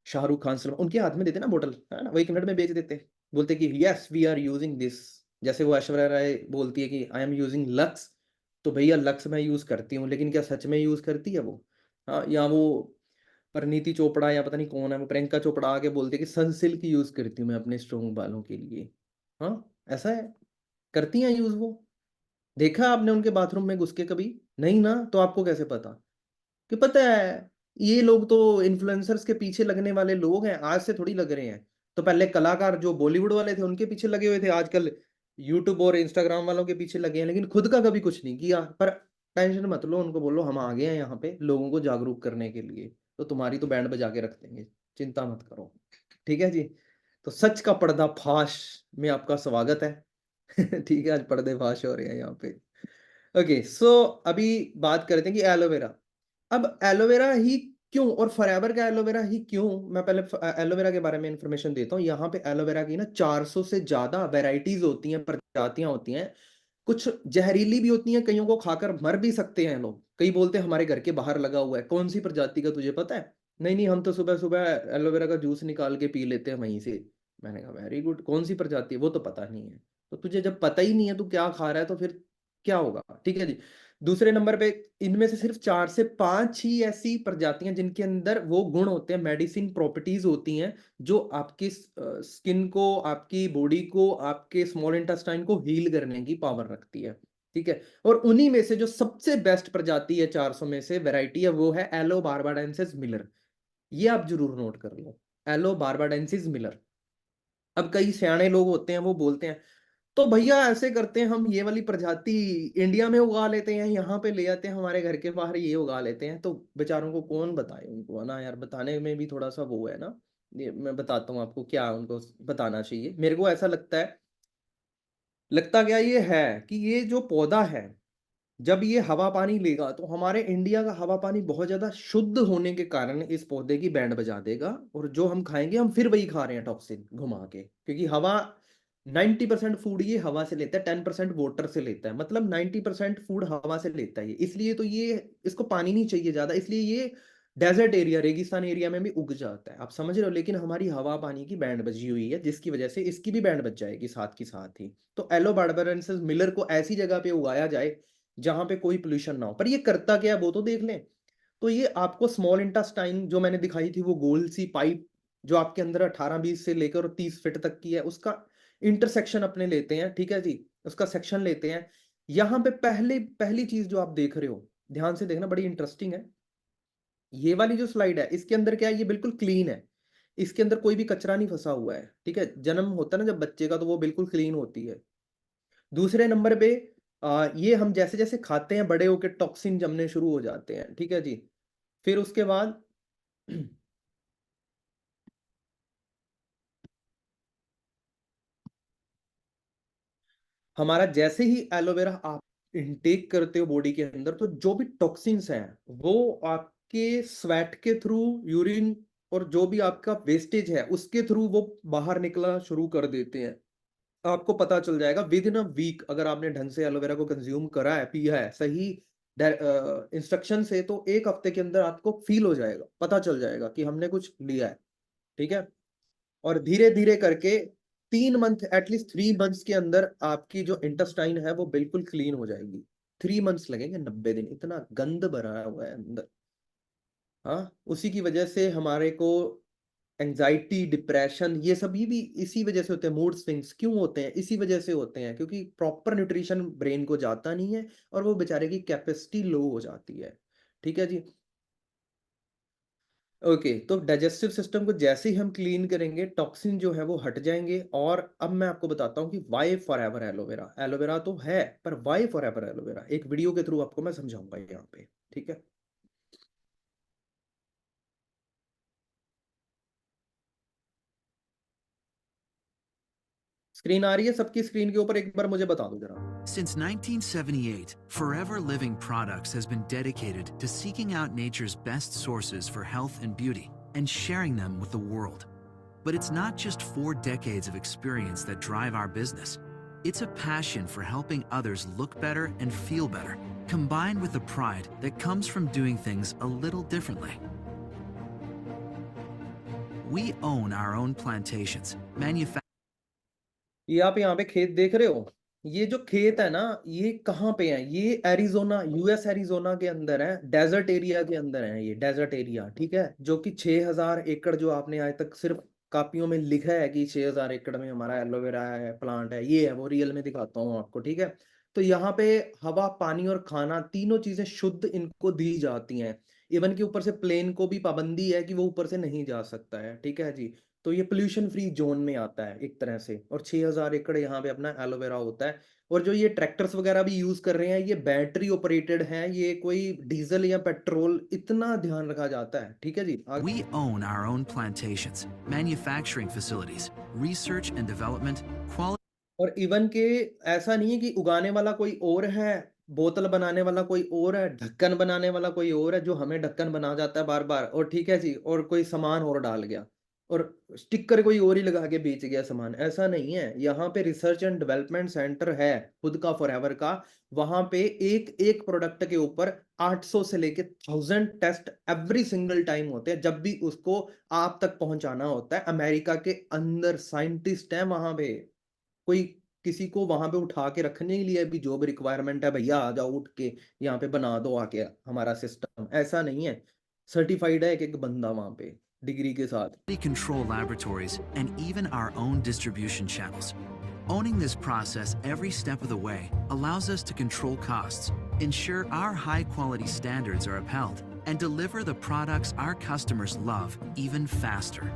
शाहरुख खान, सलमान, उनके हाथ में देते ना बोतल, है ना, वो 1 मिनट में बेच देते। बोलते कि yes we are using this. जैसे वो ऐश्वर्या राय बोलती है कि आई एम यूजिंग लक्स, तो भैया लक्स मैं यूज करती हूँ, लेकिन क्या सच में यूज करती है वो? हाँ, या वो परिणीति चोपड़ा या पता नहीं कौन है वो, प्रियंका चोपड़ा आके बोलती है कि सनसिल्क यूज करती हूँ मैं अपने स्ट्रॉन्ग बालों के लिए। हाँ, ऐसा है, करती हैं यूज वो? देखा आपने उनके बाथरूम में घुस के कभी? नहीं ना, तो आपको कैसे पता? कि पता है, ये लोग तो इन्फ्लुएंसर्स के पीछे लगने वाले लोग हैं, आज से थोड़ी लग रहे हैं। तो पहले कलाकार जो बॉलीवुड वाले थे उनके पीछे लगे हुए थे, आजकल यूट्यूब और इंस्टाग्राम वालों के पीछे लगे हैं, लेकिन खुद का कभी कुछ नहीं किया। पर टेंशन मत लो, उनको बोलो हम आ गए हैं यहाँ पे लोगों को जागरूक करने के लिए, तो तुम्हारी तो बैंड बजा के रख देंगे, चिंता मत करो। ठीक है जी, तो सच का पर्दाफाश में आपका स्वागत है। ठीक है, आज पर्दे फाश हो रहे हैं यहाँ पे। ओके, सो अभी बात करते हैं कि एलोवेरा। अब एलोवेरा ही क्यों, और फॉरएवर का एलोवेरा ही क्यों? मैं पहले एलोवेरा के बारे में इंफॉर्मेशन देता हूँ। यहाँ पे एलोवेरा की ना 400 से ज्यादा वेराइटीज होती हैं, प्रजातियां होती हैं। कुछ जहरीली भी होती हैं, कईयों को खाकर मर भी सकते हैं लोग। कई बोलते हैं हमारे घर के बाहर लगा हुआ है, कौन सी प्रजाति का तुझे पता है? नहीं नहीं, हम तो सुबह सुबह एलोवेरा का जूस निकाल के पी लेते हैं वहीं से। मैंने कहा वेरी गुड, कौन सी प्रजाति है वो तो पता नहीं है। तो तुझे जब पता ही नहीं है तू क्या खा रहा है, तो फिर क्या होगा, ठीक है जी। दूसरे नंबर पे इनमें से सिर्फ 4 से 5 ही ऐसी प्रजातियां जिनके अंदर वो गुण होते हैं, मेडिसिन प्रॉपर्टीज होती हैं, जो आपकी स्किन को, आपकी बॉडी को, आपके स्मॉल इंटेस्टाइन को हील करने की पावर रखती है, ठीक है। और उन्हीं में से जो सबसे बेस्ट प्रजाति है 400 में से वैरायटी है, वो है एलो बार्बाडेंसिस मिलर। ये आप जरूर नोट कर लो, एलो बार्बाडेंसिस मिलर। अब कई सियाने लोग होते हैं, वो बोलते हैं तो भैया ऐसे करते हैं, हम ये वाली प्रजाति इंडिया में उगा लेते हैं, यहाँ पे ले आते हैं, हमारे घर के बाहर ये उगा लेते हैं। तो बेचारों को कौन बताए उनको, है ना यार, बताने में भी थोड़ा सा वो है ना। ये मैं बताता हूँ आपको क्या उनको बताना चाहिए। मेरे को ऐसा लगता है, लगता क्या ये है कि ये जो पौधा है, जब ये हवा पानी लेगा तो हमारे इंडिया का हवा पानी बहुत ज्यादा शुद्ध होने के कारण इस पौधे की बैंड बजा देगा, और जो हम खाएंगे हम फिर वही खा रहे हैं टॉक्सिन घुमा के, क्योंकि हवा 90% फूड ये हवा से लेता है, 10% वाटर से लेता है, मतलब 90% फूड हवा से लेता है ये। इसलिए तो ये, इसको पानी नहीं चाहिए ज्यादा, इसलिए ये डेजर्ट एरिया, रेगिस्तान एरिया में भी उग जाता है, आप समझ रहे हो। लेकिन हमारी हवा पानी की बैंड बजी हुई है, जिसकी वजह से इसकी भी बैंड बज जाएगी साथ की साथ ही। तो एलो बार्बरेंसिस मिलर को ऐसी जगह पे उगाया जाए जहां पे कोई पोल्यूशन ना हो। पर ये करता क्या है वो तो देख लें। तो ये आपको स्मॉल इंटेस्टाइन जो मैंने दिखाई थी, वो गोल सी पाइप जो आपके अंदर 18-20 से लेकर 30 फीट तक की है, उसका इंटरसेक्शन अपने लेते हैं, ठीक है जी, उसका सेक्शन लेते हैं। यहां पे पहली चीज जो आप देख रहे हो, ध्यान से देखना, बड़ी इंटरेस्टिंग है। ये वाली जो स्लाइड है, इसके अंदर क्या है, ये बिल्कुल क्लीन है, इसके अंदर कोई भी कचरा नहीं फंसा हुआ है, ठीक है। जन्म होता है ना जब बच्चे का, तो वो बिल्कुल क्लीन होती है। दूसरे नंबर पे ये हम जैसे जैसे खाते हैं, बड़े होकर टॉक्सिन जमने शुरू हो जाते हैं, ठीक है जी। फिर उसके बाद हमारा जैसे ही एलोवेरा आप इनटेक करते हो बॉडी के अंदर, तो जो भी टॉक्सिन्स हैं वो आपके स्वेट के थ्रू, यूरिन, और जो भी आपका वेस्टेज है उसके थ्रू वो बाहर निकलना शुरू कर देते हैं। आपको पता चल जाएगा विद इन अ वीक, अगर आपने ढंग से एलोवेरा को कंज्यूम करा है, पिया है सही इंस्ट्रक्शन से, तो एक हफ्ते के अंदर आपको फील हो जाएगा, पता चल जाएगा कि हमने कुछ लिया है, ठीक है। और धीरे धीरे करके 3 मंथ, एटलीस्ट 3 मंथ्स के अंदर आपकी जो इंटेस्टाइन है वो बिल्कुल क्लीन हो जाएगी। 3 मंथ्स लगेंगे, 90 दिन, इतना गंद भरा हुआ है अंदर। हाँ, उसी की वजह से हमारे को एंजाइटी, डिप्रेशन, ये सभी भी इसी वजह से होते हैं। मूड स्विंग्स क्यों होते हैं, इसी वजह से होते हैं, क्योंकि प्रॉपर न्यूट्रिशन ब्रेन को जाता नहीं है, और वो बेचारे की कैपेसिटी लो हो जाती है, ठीक है जी। ओके, तो डाइजेस्टिव सिस्टम को जैसे ही हम क्लीन करेंगे, टॉक्सिन जो है वो हट जाएंगे। और अब मैं आपको बताता हूँ कि why forever aloe vera. Aloe vera तो है, पर वाई फॉर एवर एलोवेरा एक वीडियो के थ्रू आपको मैं समझाऊंगा यहाँ पे, ठीक है। स्क्रीन आ रही है सबकी, स्क्रीन के ऊपर एक बार मुझे बता दो जरा। Since 1978, Forever Living Products has been dedicated to seeking out nature's best sources for health and beauty and sharing them with the world. But it's not just 4 decades of experience that drive our business. It's a passion for helping others look better and feel better, combined with the pride that comes from doing things a little differently. We own our own plantations, manufacturing. ये आप यहाँ पे खेत देख रहे हो, ये जो खेत है ना, ये कहाँ पे है, ये एरिजोना, यूएस एरिजोना के अंदर है, डेजर्ट एरिया के अंदर है ये डेजर्ट एरिया, ठीक है। जो कि 6000 एकड़, जो आपने आज तक सिर्फ कापियों में लिखा है कि 6000 एकड़ में हमारा एलोवेरा है, प्लांट है, ये है, वो रियल में दिखाता हूँ आपको, ठीक है। तो यहाँ पे हवा, पानी और खाना, तीनों चीजें शुद्ध इनको दी जाती हैं। इवन के ऊपर से प्लेन को भी पाबंदी है कि वो ऊपर से नहीं जा सकता है, ठीक है जी। तो ये पोल्यूशन फ्री जोन में आता है एक तरह से। और 6000 एकड़ यहाँ पे अपना एलोवेरा होता है। और जो ये ट्रैक्टर्स वगैरह भी यूज कर रहे हैं, ये बैटरी ऑपरेटेड हैं, ये कोई डीजल या पेट्रोल, इतना ध्यान रखा जाता है, ठीक है जी। We own our own plantations, manufacturing facilities, research and development, quality. और इवन के ऐसा नहीं है कि उगाने वाला कोई और है, बोतल बनाने वाला कोई और है, ढक्कन बनाने वाला कोई और है, जो हमें ढक्कन बना जाता है बार बार, और ठीक है जी, और कोई सामान और डाल गया, और स्टिकर कोई और ही लगा के बेच गया सामान, ऐसा नहीं है। यहाँ पे रिसर्च एंड डेवलपमेंट सेंटर है खुद का, फॉरएवर का। वहां पे एक एक प्रोडक्ट के ऊपर 800 से लेके 1000 टेस्ट एवरी सिंगल टाइम होते हैं, जब भी उसको आप तक पहुंचाना होता है। अमेरिका के अंदर साइंटिस्ट है वहां पे, कोई किसी को वहां पे उठा के रखने के लिए भी जॉब रिक्वायरमेंट है, भैया आ जाओ उठ के यहाँ पे बना दो आके हमारा सिस्टम, ऐसा नहीं है। सर्टिफाइड है एक एक बंदा वहां पे डिग्री के साथ। control laboratories, and even our own distribution channels. Owning this process every step of the way allows us to control costs, ensure our high quality standards are upheld, and deliver the products our customers love even faster.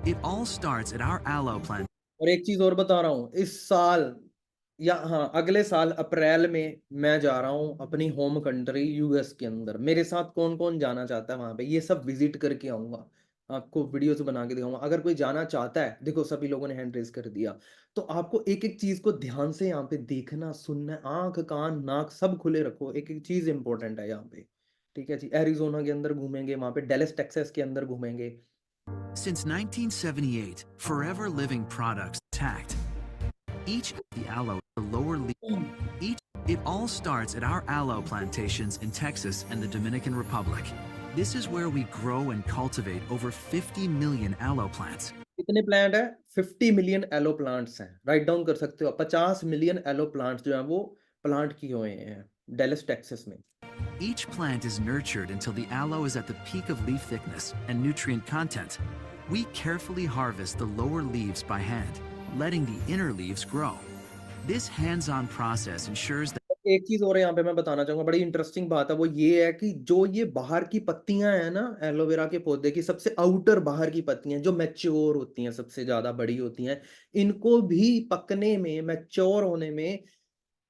It all starts at our aloe plant. और एक चीज और बता रहा हूँ, इस साल या हाँ अगले साल अप्रैल में मैं जा रहा हूँ अपनी होम कंट्री यूएस के अंदर। मेरे साथ कौन कौन जाना चाहता है वहां पे, ये सब विजिट करके आऊंगा, आपको वीडियोस बना के दिखाऊंगा। अगर कोई जाना चाहता है, देखो सभी लोगों ने हैंड रेज कर दिया, तो आपको एक एक चीज को ध्यान से यहाँ पे देखना सुनना, आंख कान नाक सब खुले रखो, एक एक चीज इंपॉर्टेंट है यहाँ पे। ठीक है जी, एरिजोना के अंदर घूमेंगे, वहां पे डेलस टेक्सास के अंदर घूमेंगे। Since 1978, Forever Living Products tagged each the aloe the lower leaf. It all starts at our aloe plantations in Texas and the Dominican Republic. This is where we grow and cultivate over 50 million aloe plants. कितने plant है? 50 million yellow plants हैं, write down कर सकते हो। 50 million yellow plants जो हैं वो plant किए हुए हैं डेलस टेक्सास में। Each plant is nurtured until the aloe is at the peak of leaf thickness and nutrient content. We carefully harvest the lower leaves by hand, letting the inner leaves grow. This hands-on process ensures that एक चीज और यहाँ पे मैं बताना चाहूंगा, बड़ी interesting बात है, वो ये है कि जो ये बाहर की पत्तियां हैं ना एलोवेरा के पौधे की, सबसे आउटर बाहर की पत्तियां जो मैच्योर होती हैं, सबसे ज्यादा बड़ी होती हैं, इनको भी पकने में, मैच्योर होने में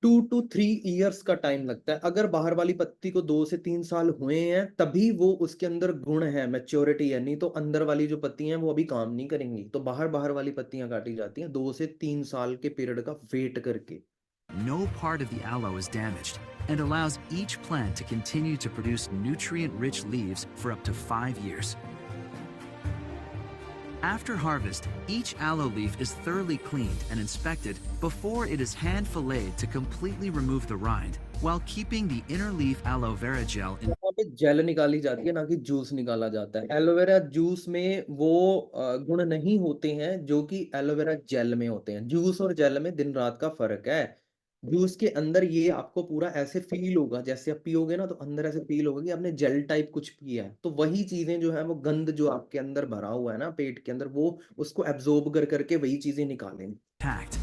2 to 3 years का टाइम लगता है। अगर बाहर वाली पत्ती को 2 से 3 साल हुए हैं तभी वो उसके अंदर गुण है, मैच्योरिटी है, नहीं तो अंदर वाली जो पत्ती हैं वो अभी काम नहीं करेंगी। तो बाहर बाहर वाली पत्तियां काटी जाती हैं 2 से 3 साल के पीरियड का वेट करके। no part of the aloe is damaged and allows each plant to continue to produce nutrient-rich leaves for up to 5 years. After harvest, each aloe leaf is thoroughly cleaned and inspected before it is hand-filleted to completely remove the rind, while keeping the inner leaf aloe vera gel in. यहाँ पे jail निकाली जाती है, ना कि juice निकाला जाता है। एलोवेरा जूस में वो गुण नहीं होते हैं जो कि एलोवेरा जेल में होते हैं। जूस और जेल में दिन रात का फर्क है। जूस के अंदर ये आपको पूरा ऐसे फील होगा, जैसे आप पियोगे ना तो अंदर ऐसे फील होगा कि आपने जेल टाइप कुछ पिया है। तो वही चीजें जो है वो गंद जो आपके अंदर भरा हुआ है ना पेट के अंदर, वो उसको एब्जॉर्ब कर करके वही चीजें निकालेंगे। Packed.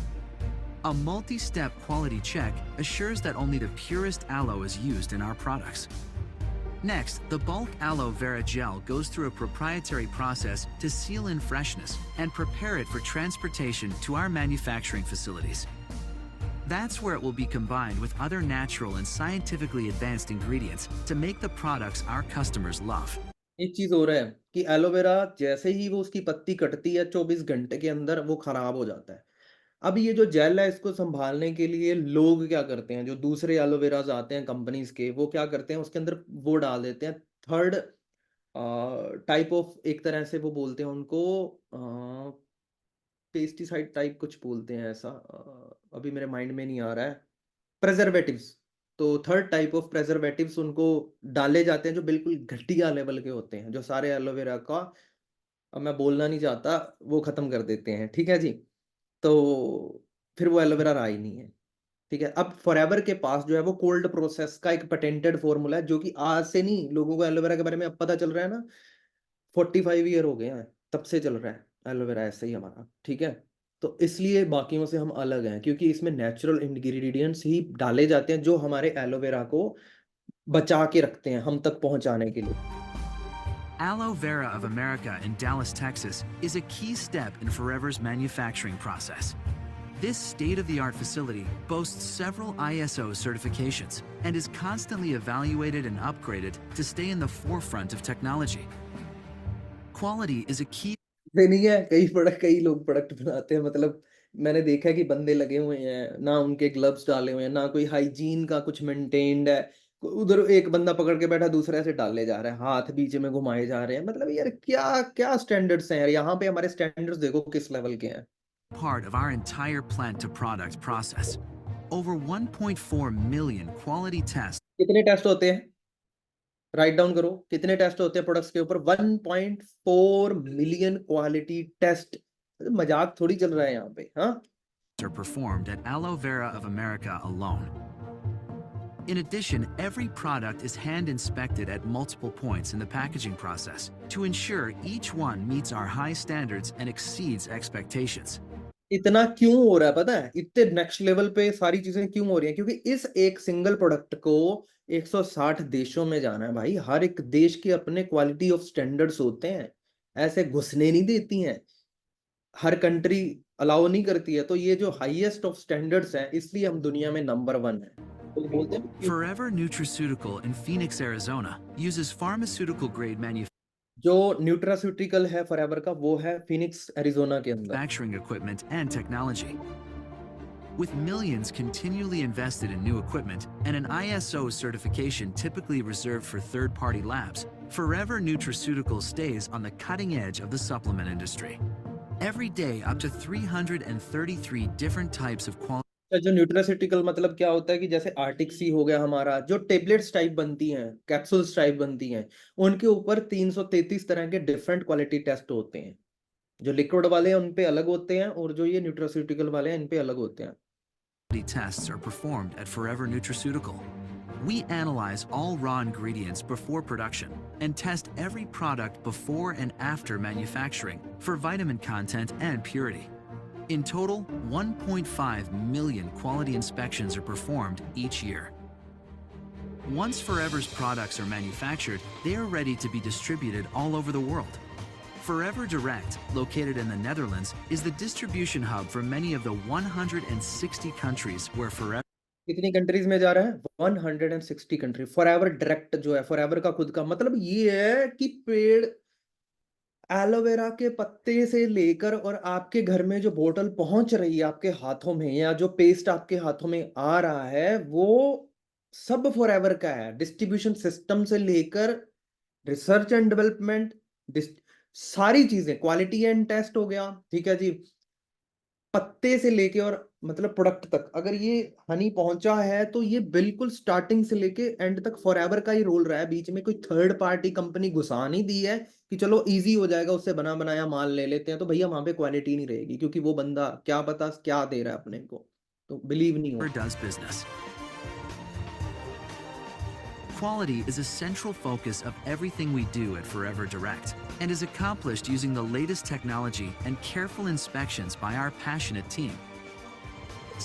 A multi-step quality check assures that only the purest aloe is used in our products. Next, the bulk aloe vera gel goes through a proprietary process to seal in freshness and prepare it for transportation to our manufacturing facilities. That's where it will be combined with other natural and scientifically advanced ingredients to make the products our customers love. एक चीज और है कि aloe vera जैसे ही वो उसकी पत्ती कटती है 24 घंटे के अंदर वो खराब हो जाता है। अब ये जो जेल है इसको संभालने के लिए लोग क्या करते हैं, जो दूसरे एलोवेराज आते हैं कंपनीज के, वो क्या करते हैं उसके अंदर वो डाल देते हैं थर्ड टाइप ऑफ, एक तरह से वो बोलते हैं उनको पेस्टिसाइड टाइप कुछ बोलते हैं ऐसा, अभी मेरे माइंड में नहीं आ रहा है, प्रेजर्वेटिव्स। तो थर्ड टाइप ऑफ प्रेजर्वेटिव्स उनको डाले जाते हैं जो बिल्कुल घटिया लेवल के होते हैं, जो सारे एलोवेरा का, अब मैं बोलना नहीं चाहता, वो खत्म कर देते हैं। ठीक है जी, तो फिर वो एलोवेरा रहा ही नहीं है। ठीक है, अब फॉरएवर के पास जो है वो कोल्ड प्रोसेस का एक पेटेंटेड फॉर्मूला है, जो कि आज से नहीं, लोगों को एलोवेरा के बारे में अब पता चल रहा है ना, 45 ईयर हो गए हैं तब से चल रहा है एलोवेरा ऐसे ही हमारा। ठीक है, तो इसलिए बाकियों से हम अलग हैं, क्योंकि इसमें नेचुरल इंग्रेडिएंट्स ही डाले जाते हैं जो हमारे एलोवेरा को बचा के रखते हैं हम तक पहुंचाने के लिए। Aloe Vera of America in Dallas, Texas is a key step in Forever's manufacturing process. This state-of-the-art facility boasts several ISO certifications and is constantly evaluated and upgraded to stay in the forefront of technology. Quality is a key. नहीं है, कई लोग product बनाते हैं, मतलब मैंने देखा है कि बंदे लगे हुए हैं ना, उनके ग्लव्स डाले हुए हैं ना, कोई हाइजीन का कुछ मेंटेन्ड है, उधर एक बंदा पकड़ के बैठा दूसरे से डालने जा रहा है, हाथ बीच में घुमाए जा रहे हैं। मतलब यार क्या क्या स्टैंडर्ड्स हैं यार, यहाँ पे हमारे स्टैंडर्ड्स देखो किस लेवल के हैं। Part of our entire plant to product process. Over 1.4 million quality tests. कितने टेस्ट होते हैं, राइट डाउन करो, कितने टेस्ट होते हैं प्रोडक्ट्स के ऊपर? 1.4 मिलियन क्वालिटी टेस्ट। मजाक थोड़ी चल रहा है यहाँ पे, हाँ। are performed at Aloe Vera of America alone. In addition, every product is hand inspected at multiple points in the packaging process to ensure each one meets our high standards and exceeds expectations. इतना क्यों हो रहा है पता है? इतने next level पे सारी चीजें क्यों हो रही हैं? क्योंकि इस एक सिंगल प्रोडक्ट को 160 देशों में जाना है भाई। हर एक देश के अपने क्वालिटी ऑफ स्टैंडर्ड्स होते हैं, ऐसे घुसने नहीं देती हैं, हर कंट्री अलाउ नहीं करती है। तो ये जो हाईएस्ट ऑफ स्टैंडर्ड्स हैं, इसलिए हम दुनिया में नंबर 1 है। तो बोलते हैं कि Forever Nutraceutical in Phoenix, Arizona uses pharmaceutical grade जो न्यूट्रास्यूटिकल है फॉरएवर का, वो है फिनिक्स एरिजोना के अंदर। manufacturing equipment and technology. With millions continually invested in new equipment and an ISO certification typically reserved for third-party labs, Forever Nutraceutical stays on the cutting edge of the supplement industry. Every day, up to 333 different types of quality जो nutraceutical मतलब क्या होता है कि जैसे Arctic सी हो गया हमारा, जो टेबलेट्स टाइप बनती हैं, कैप्सूल्स टाइप बनती हैं, उनके ऊपर 333 तरह के डिफरेंट क्वालिटी टेस्ट होते हैं। जो लिक्विड वाले हैं उन पे अलग होते हैं, और जो ये न्यूट्रास्यूटिकल वाले हैं इन पे अलग होते हैं। tests are performed at Forever Nutraceutical. We analyze all raw ingredients before production and test every product before and after manufacturing for vitamin content and purity. In total, 1.5 million quality inspections are performed each year. Once Forever's products are manufactured, they are ready to be distributed all over the world. Forever Direct, located in the Netherlands, is the distribution hub for many of the 160 countries where Forever कितनी countries में जा रहा है? 160 country. Forever direct जो है, forever का खुद का मतलब ये है कि पेड़ एलोवेरा के पत्ते से लेकर और आपके घर में जो बोतल पहुंच रही है आपके हाथों में, या जो पेस्ट आपके हाथों में आ रहा है, वो सब फॉरएवर का है। डिस्ट्रीब्यूशन सिस्टम से लेकर रिसर्च एंड डेवलपमेंट, सारी चीजें, क्वालिटी एंड टेस्ट हो गया, ठीक है जी, पत्ते से लेके और मतलब प्रोडक्ट तक। अगर ये हनी पहुंचा है तो ये बिल्कुल स्टार्टिंग से लेके एंड तक फॉरएवर का ही रोल रहा है। बीच में कोई थर्ड पार्टी कंपनी घुसा नहीं दी है कि चलो इजी हो जाएगा, उससे बना बनाया माल ले लेते हैं। तो भैया वहां पे क्वालिटी नहीं रहेगी, क्योंकि वो बंदा क्या पता क्या दे रहा है अपने को, तो बिलीव नहीं हो। does business. Quality is a central focus of everything we do at Forever Direct and is accomplished using the latest technology and careful inspections by our passionate team.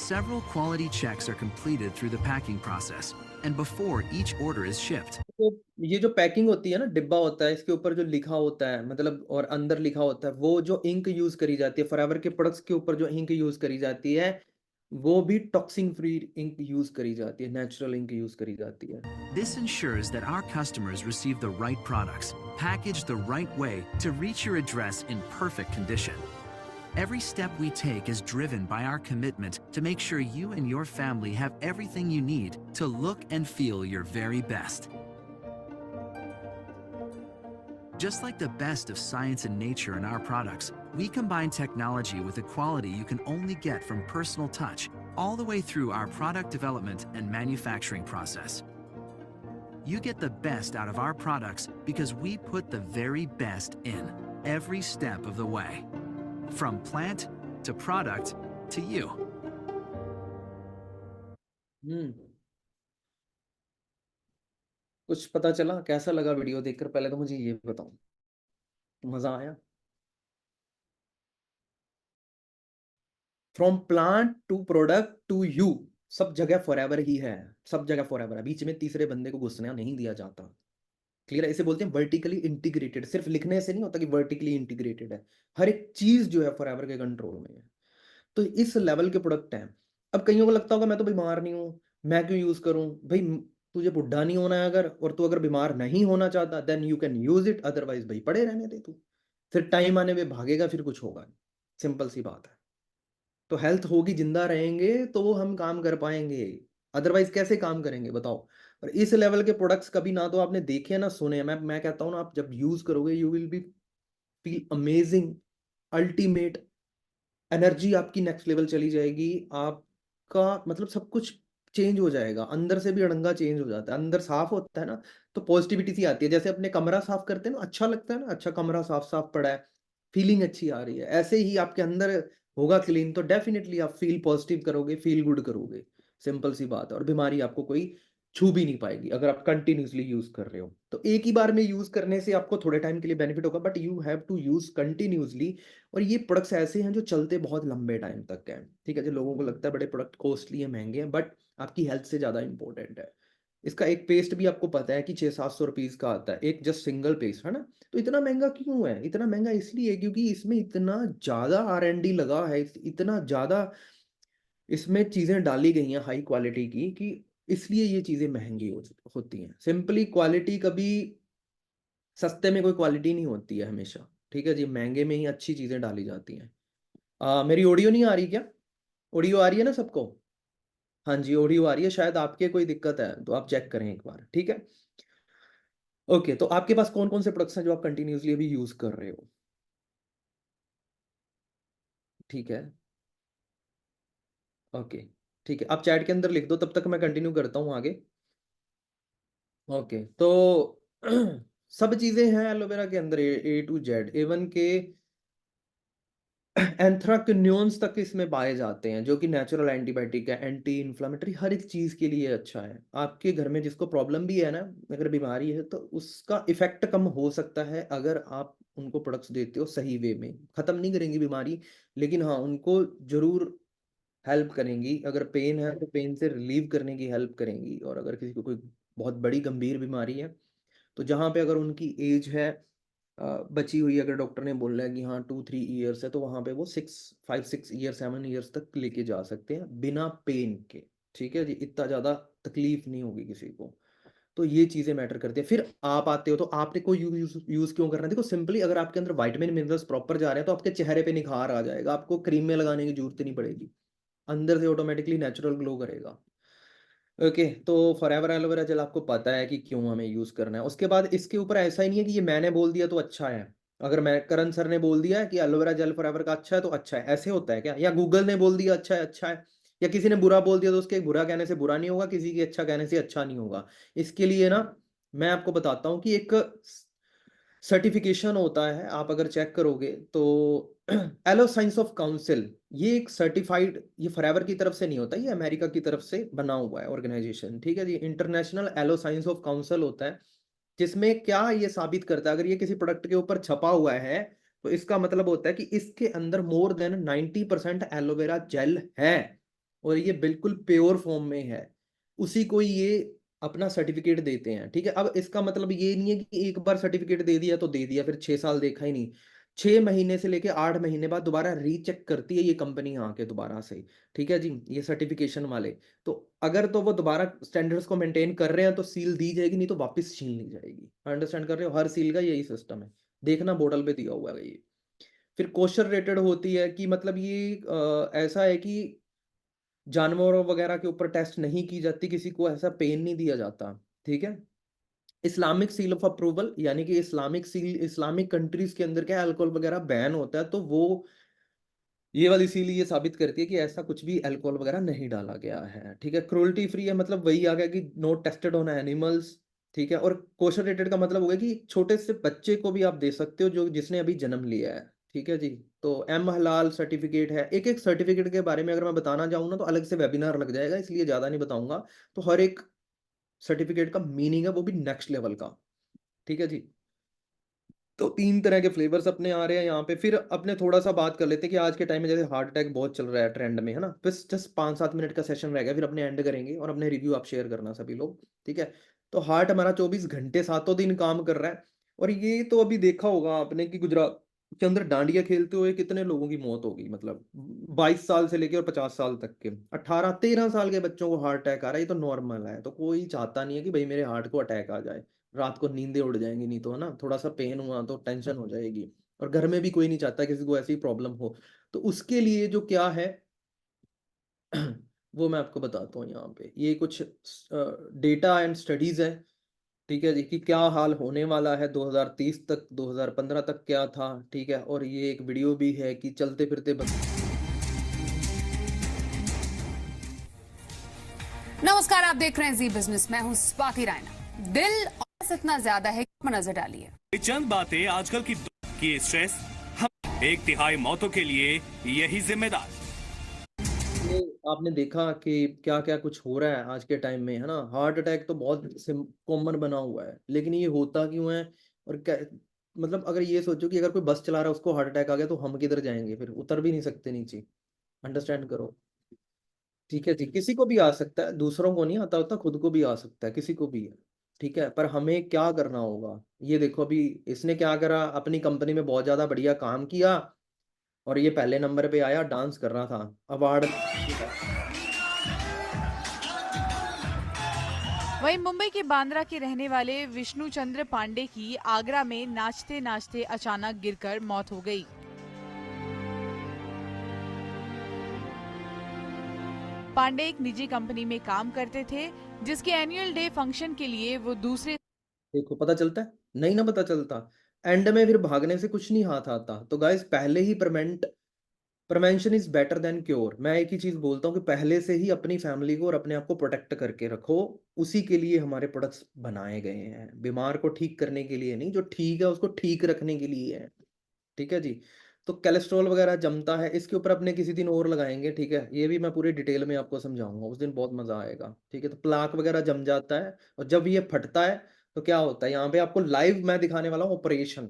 Several quality checks are completed through the packing process and before each order is shipped. तो ये जो packing होती है ना, डिब्बा होता है, इसके ऊपर जो लिखा होता है मतलब, और अंदर लिखा होता है, वो जो इंक यूज करी जाती है फॉरएवर के प्रोडक्ट्स के ऊपर, जो इंक यूज करी जाती है, वो भी टॉक्सिन फ्री इंक यूज करी जाती है, नेचुरल इंक यूज करी जाती है। This ensures that our customers receive the right products, packaged the right way to reach your address in perfect condition. Every step we take is driven by our commitment to make sure you and your family have everything you need to look and feel your very best. Just like the best of science and nature in our products, we combine technology with a quality you can only get from personal touch, all the way through our product development and manufacturing process. You get the best out of our products because we put the very best in every step of the way. From plant to product to you. कुछ पता चला? कैसा लगा video देखकर? पहले तो मुझे ये बताओ, मजा आया? From plant to product to you, सब जगह फॉरएवर ही है, सब जगह फॉरएवर है। बीच में तीसरे बंदे को घुसना नहीं दिया जाता। क्लियर है? इसे बोलते हैं वर्टिकली इंटीग्रेटेड। सिर्फ लिखने से नहीं होता कि वर्टिकली इंटीग्रेटेड है, हर एक चीज जो है फॉरएवर के कंट्रोल में है। तो इस लेवल के प्रोडक्ट हैं। अब कईयों को लगता होगा मैं तो बीमार नहीं हूं, मैं क्यों यूज करूं? भाई तुझे बुढ़ा नहीं होना है अगर, और तू अगर बीमार नहीं होना चाहता, then you can use it, otherwise भाई पड़े रहने दे तू। फिर टाइम आने में भागेगा, फिर कुछ होगा। सिंपल सी बात है। तो हेल्थ होगी, जिंदा रहेंगे तो वो हम काम कर पाएंगे, अदरवाइज कैसे काम करेंगे बताओ? और इस लेवल के प्रोडक्ट्स कभी ना तो आपने देखे ना सुने। मैं कहता हूं ना, आप जब यूज करोगे you will B feel amazing, ultimate, energy आपकी नेक्स्ट लेवल चली जाएगी। आपका मतलब सब कुछ चेंज हो जाएगा, अंदर से भी अड़ंगा चेंज हो जाता है। अंदर साफ होता है ना तो पॉजिटिविटी सी आती है। जैसे अपने कमरा साफ करते हैं ना, अच्छा लगता है ना, अच्छा कमरा साफ साफ पड़ा है, फीलिंग अच्छी आ रही है। ऐसे ही आपके अंदर होगा क्लीन, तो डेफिनेटली आप फील पॉजिटिव करोगे, फील गुड करोगे, सिंपल सी बात है। और बीमारी आपको कोई छू भी नहीं पाएगी अगर आप कंटिन्यूसली यूज कर रहे हो। तो एक ही बार में यूज करने से आपको थोड़े टाइम के लिए बेनिफिट होगा, but you have to use continuously. और ये प्रोडक्ट्स ऐसे हैं जो चलते बहुत लंबे टाइम तक हैं, ठीक है। जो लोगों को लगता है बड़े प्रोडक्ट कॉस्टली है, महंगे हैं, बट आपकी हेल्थ से ज्यादा इंपॉर्टेंट है। इसका एक पेस्ट भी आपको पता है कि 600-700 रुपीज का आता है, एक जस्ट सिंगल पेस्ट, है ना। तो इतना महंगा क्यों है? इतना महंगा इसलिए क्योंकि इसमें इतना ज्यादा R&D लगा है, इतना ज्यादा इसमें चीजें डाली गई हैं हाई क्वालिटी की, कि इसलिए ये चीजें महंगी होती हैं। सिंपली क्वालिटी कभी सस्ते में कोई क्वालिटी नहीं होती है हमेशा, ठीक है जी। महंगे में ही अच्छी चीजें डाली जाती हैं। मेरी ऑडियो नहीं आ रही क्या? ऑडियो आ रही है ना सबको? हाँ जी, ऑडियो आ रही है। शायद आपके कोई दिक्कत है तो आप चेक करें एक बार, ठीक है। ओके, तो आपके पास कौन कौन से प्रोडक्ट्स हैं जो आप कंटिन्यूसली अभी यूज कर रहे हो? ठीक है, ओके, ठीक है। आप चैट के अंदर लिख दो, तब तक मैं कंटिन्यू करता हूँ आगे। ओके, तो सब चीजें हैं एलोवेरा के अंदर, ए टू जेड, एवन के एंथ्राक्नोन्स तक इसमें पाए जाते हैं, जो कि नेचुरल एंटीबायोटिक है, एंटी इन्फ्लामेटरी, हर एक चीज के लिए अच्छा है। आपके घर में जिसको प्रॉब्लम भी है ना, अगर बीमारी है, तो उसका इफेक्ट कम हो सकता है अगर आप उनको प्रोडक्ट्स देते हो सही वे में। खत्म नहीं करेंगी बीमारी, लेकिन हाँ, उनको जरूर हेल्प करेंगी। अगर पेन है तो पेन से रिलीव करने की हेल्प करेंगी। और अगर किसी को कोई बहुत बड़ी गंभीर बीमारी है, तो जहाँ पे अगर उनकी एज है बची हुई, अगर डॉक्टर ने बोला है कि हाँ 2-3 ईयर्स है, तो वहाँ पे वो 5-6 ईयर 7 ईयर्स तक लेके जा सकते हैं बिना पेन के, ठीक है जी। इतना ज़्यादा तकलीफ नहीं होगी किसी को। तो ये चीज़ें मैटर करती है। फिर आप आते हो तो आपने कोई यूज क्यों करना है? देखो सिंपली, अगर आपके अंदर वाइटामिन मिनरल्स प्रॉपर जा रहे हैं तो आपके चेहरे पे निखार आ जाएगा, आपको क्रीम में लगाने की जरूरत नहीं पड़ेगी, अंदर से ऑटोमेटिकली नेचुरल ग्लो करेगा। ओके, तो फॉरएवर एलोवेरा जेल आपको पता है कि क्यों हमें यूज करना है। उसके बाद इसके ऊपर ऐसा ही नहीं है कि ये मैंने बोल दिया तो अच्छा है। अगर मैं करण सर ने बोल दिया है कि एलोवेरा जेल फॉरएवर का अच्छा है तो अच्छा है, ऐसे होता है क्या? या गूगल ने बोल दिया अच्छा है, अच्छा है, या किसी ने बुरा बोल दिया तो उसके बुरा कहने से बुरा नहीं होगा, किसी के अच्छा कहने से अच्छा नहीं होगा। इसके लिए ना, मैं आपको बताता हूँ कि एक सर्टिफिकेशन होता है, आप अगर चेक करोगे तो एलो साइंस ऑफ काउंसिल, ये एक सर्टिफाइड, ये फॉरएवर की तरफ से नहीं होता, ये अमेरिका की तरफ से बना हुआ है ऑर्गेनाइजेशन, ठीक है जी। International Aloe Science of Council होता है, जिसमें क्या ये साबित करता है, अगर ये किसी प्रोडक्ट के ऊपर छपा हुआ है, तो इसका मतलब होता है कि इसके अंदर मोर देन 90% एलोवेरा जेल है, और ये बिल्कुल प्योर फॉर्म में है। उसी को ये अपना सर्टिफिकेट देते हैं, ठीक है। अब इसका मतलब ये नहीं है कि एक बार सर्टिफिकेट दे दिया तो दे दिया, फिर 6 साल देखा ही नहीं। 6 महीने से लेके 8 महीने बाद दोबारा रीचेक करती है ये कंपनी आके दोबारा से, ठीक है जी, ये सर्टिफिकेशन वाले। तो अगर तो वो दोबारा स्टैंडर्ड्स को मेंटेन कर रहे हैं तो सील दी जाएगी, नहीं तो वापस छीन ली जाएगी। अंडरस्टैंड कर रहे हो? हर सील का यही सिस्टम है, देखना बोतल पे दिया हुआ है ये। फिर कोशर रेटेड होती है, कि मतलब ये ऐसा है कि जानवरों वगैरह के ऊपर टेस्ट नहीं की जाती, किसी को ऐसा पेन नहीं दिया जाता, ठीक है। इस्लामिक सील ऑफ अप्रूवल, यानी कि इस्लामिक सील, इस्लामिक कंट्रीज के अंदर क्या अल्कोहल वगैरह बैन होता है, तो वो ये वाली सील ये साबित करती है कि ऐसा कुछ भी अल्कोहल वगैरह नहीं डाला गया है, ठीक है। क्रूल्टी फ्री है, मतलब वही आ गया कि नोट टेस्टेड ऑन एनिमल्स, ठीक है। और कोशर रेटेड का मतलब हो गया कि छोटे से बच्चे को भी आप दे सकते हो, जो जिसने अभी जन्म लिया है, ठीक है जी। तो एम हलाल सर्टिफिकेट है। एक एक सर्टिफिकेट के बारे में अगर मैं बताना चाहूँ ना, तो अलग से वेबिनार लग जाएगा, इसलिए ज्यादा नहीं बताऊंगा। तो हर एक सर्टिफिकेट का मीनिंग है, वो भी नेक्स्ट लेवल का, ठीक है जी। तो 3 तरह के फ्लेवर्स अपने आ रहे हैं यहाँ पे। फिर अपने थोड़ा सा बात कर लेते हैं कि आज के टाइम में जैसे हार्ट अटैक बहुत चल रहा है ट्रेंड में, है ना। बस जस्ट 5-7 मिनट का सेशन रह गया, फिर अपने एंड करेंगे, और अपने रिव्यू आप शेयर करना सभी लोग, ठीक है। तो हार्ट हमारा 24 घंटे 7 दिन काम कर रहा है। और ये तो अभी देखा होगा आपने कि गुजरात के अंदर डांडिया खेलते हुए कितने लोगों की मौत होगी, मतलब 22 साल से लेकर और 50 साल तक के, 18-13 साल के बच्चों को हार्ट अटैक आ रहा है। ये तो नॉर्मल है, तो कोई चाहता नहीं है कि भाई मेरे हार्ट को अटैक आ जाए। रात को नींदें उड़ जाएंगी, नहीं तो, है ना, थोड़ा सा पेन हुआ तो टेंशन हो जाएगी। और घर में भी कोई नहीं चाहता किसी को ऐसी प्रॉब्लम हो। तो उसके लिए जो क्या है वो मैं आपको बताता हूँ यहाँ पे। ये कुछ डेटा एंड स्टडीज है, ठीक है जी, कि क्या हाल होने वाला है 2030 तक, 2015 तक क्या था, ठीक है। और ये एक वीडियो भी है कि चलते फिरते नमस्कार, आप देख रहे हैं जी बिजनेस। मैं हूं स्वाति रायना। दिल और इतना ज्यादा है कि नजर डालिए। चंद बातें आजकल की स्ट्रेस हम 1/3 मौतों के लिए यही जिम्मेदार। ये आपने देखा कि क्या क्या कुछ हो रहा है आज के टाइम में, है ना। हार्ट अटैक तो बहुत कॉमन बना हुआ है, लेकिन ये होता क्यों है? और क्या मतलब, अगर ये सोचो कि अगर कोई बस चला रहा है उसको हार्ट अटैक आ गया तो हम किधर जाएंगे? फिर उतर भी नहीं सकते नीचे। अंडरस्टैंड करो। ठीक है जी, किसी को भी आ सकता है, दूसरों को नहीं आता होता, खुद को भी आ सकता है, किसी को भी है। ठीक है, पर हमें क्या करना होगा? ये देखो, अभी इसने क्या करा, अपनी कंपनी में बहुत ज्यादा बढ़िया काम किया और ये पहले नंबर पे आया, डांस कर रहा था, अवार्ड। वहीं मुंबई के बांद्रा के रहने वाले विष्णु चंद्र पांडे की आगरा में नाचते नाचते अचानक गिरकर मौत हो गई। पांडे एक निजी कंपनी में काम करते थे, जिसके एनुअल डे फंक्शन के लिए वो दूसरे देखो, पता चलता है? नहीं ना पता चलता। एंड में फिर भागने से कुछ नहीं हाथ आता। तो गाइस, पहले ही prevention is better than cure. मैं एक ही चीज बोलता हूँ कि पहले से ही अपनी फैमिली को और अपने आप को प्रोटेक्ट करके रखो। उसी के लिए हमारे प्रोडक्ट्स बनाए गए हैं, बीमार को ठीक करने के लिए नहीं, जो ठीक है उसको ठीक रखने के लिए है। ठीक है जी। तो कोलेस्ट्रॉल वगैरह जमता है, इसके ऊपर अपने किसी दिन और लगाएंगे। ठीक है, ये भी मैं पूरे डिटेल में आपको समझाऊंगा, उस दिन बहुत मजा आएगा। ठीक है, तो प्लाक वगैरह जम जाता है और जब ये फटता है तो क्या होता है, यहाँ पे आपको लाइव मैं दिखाने वाला हूँ ऑपरेशन।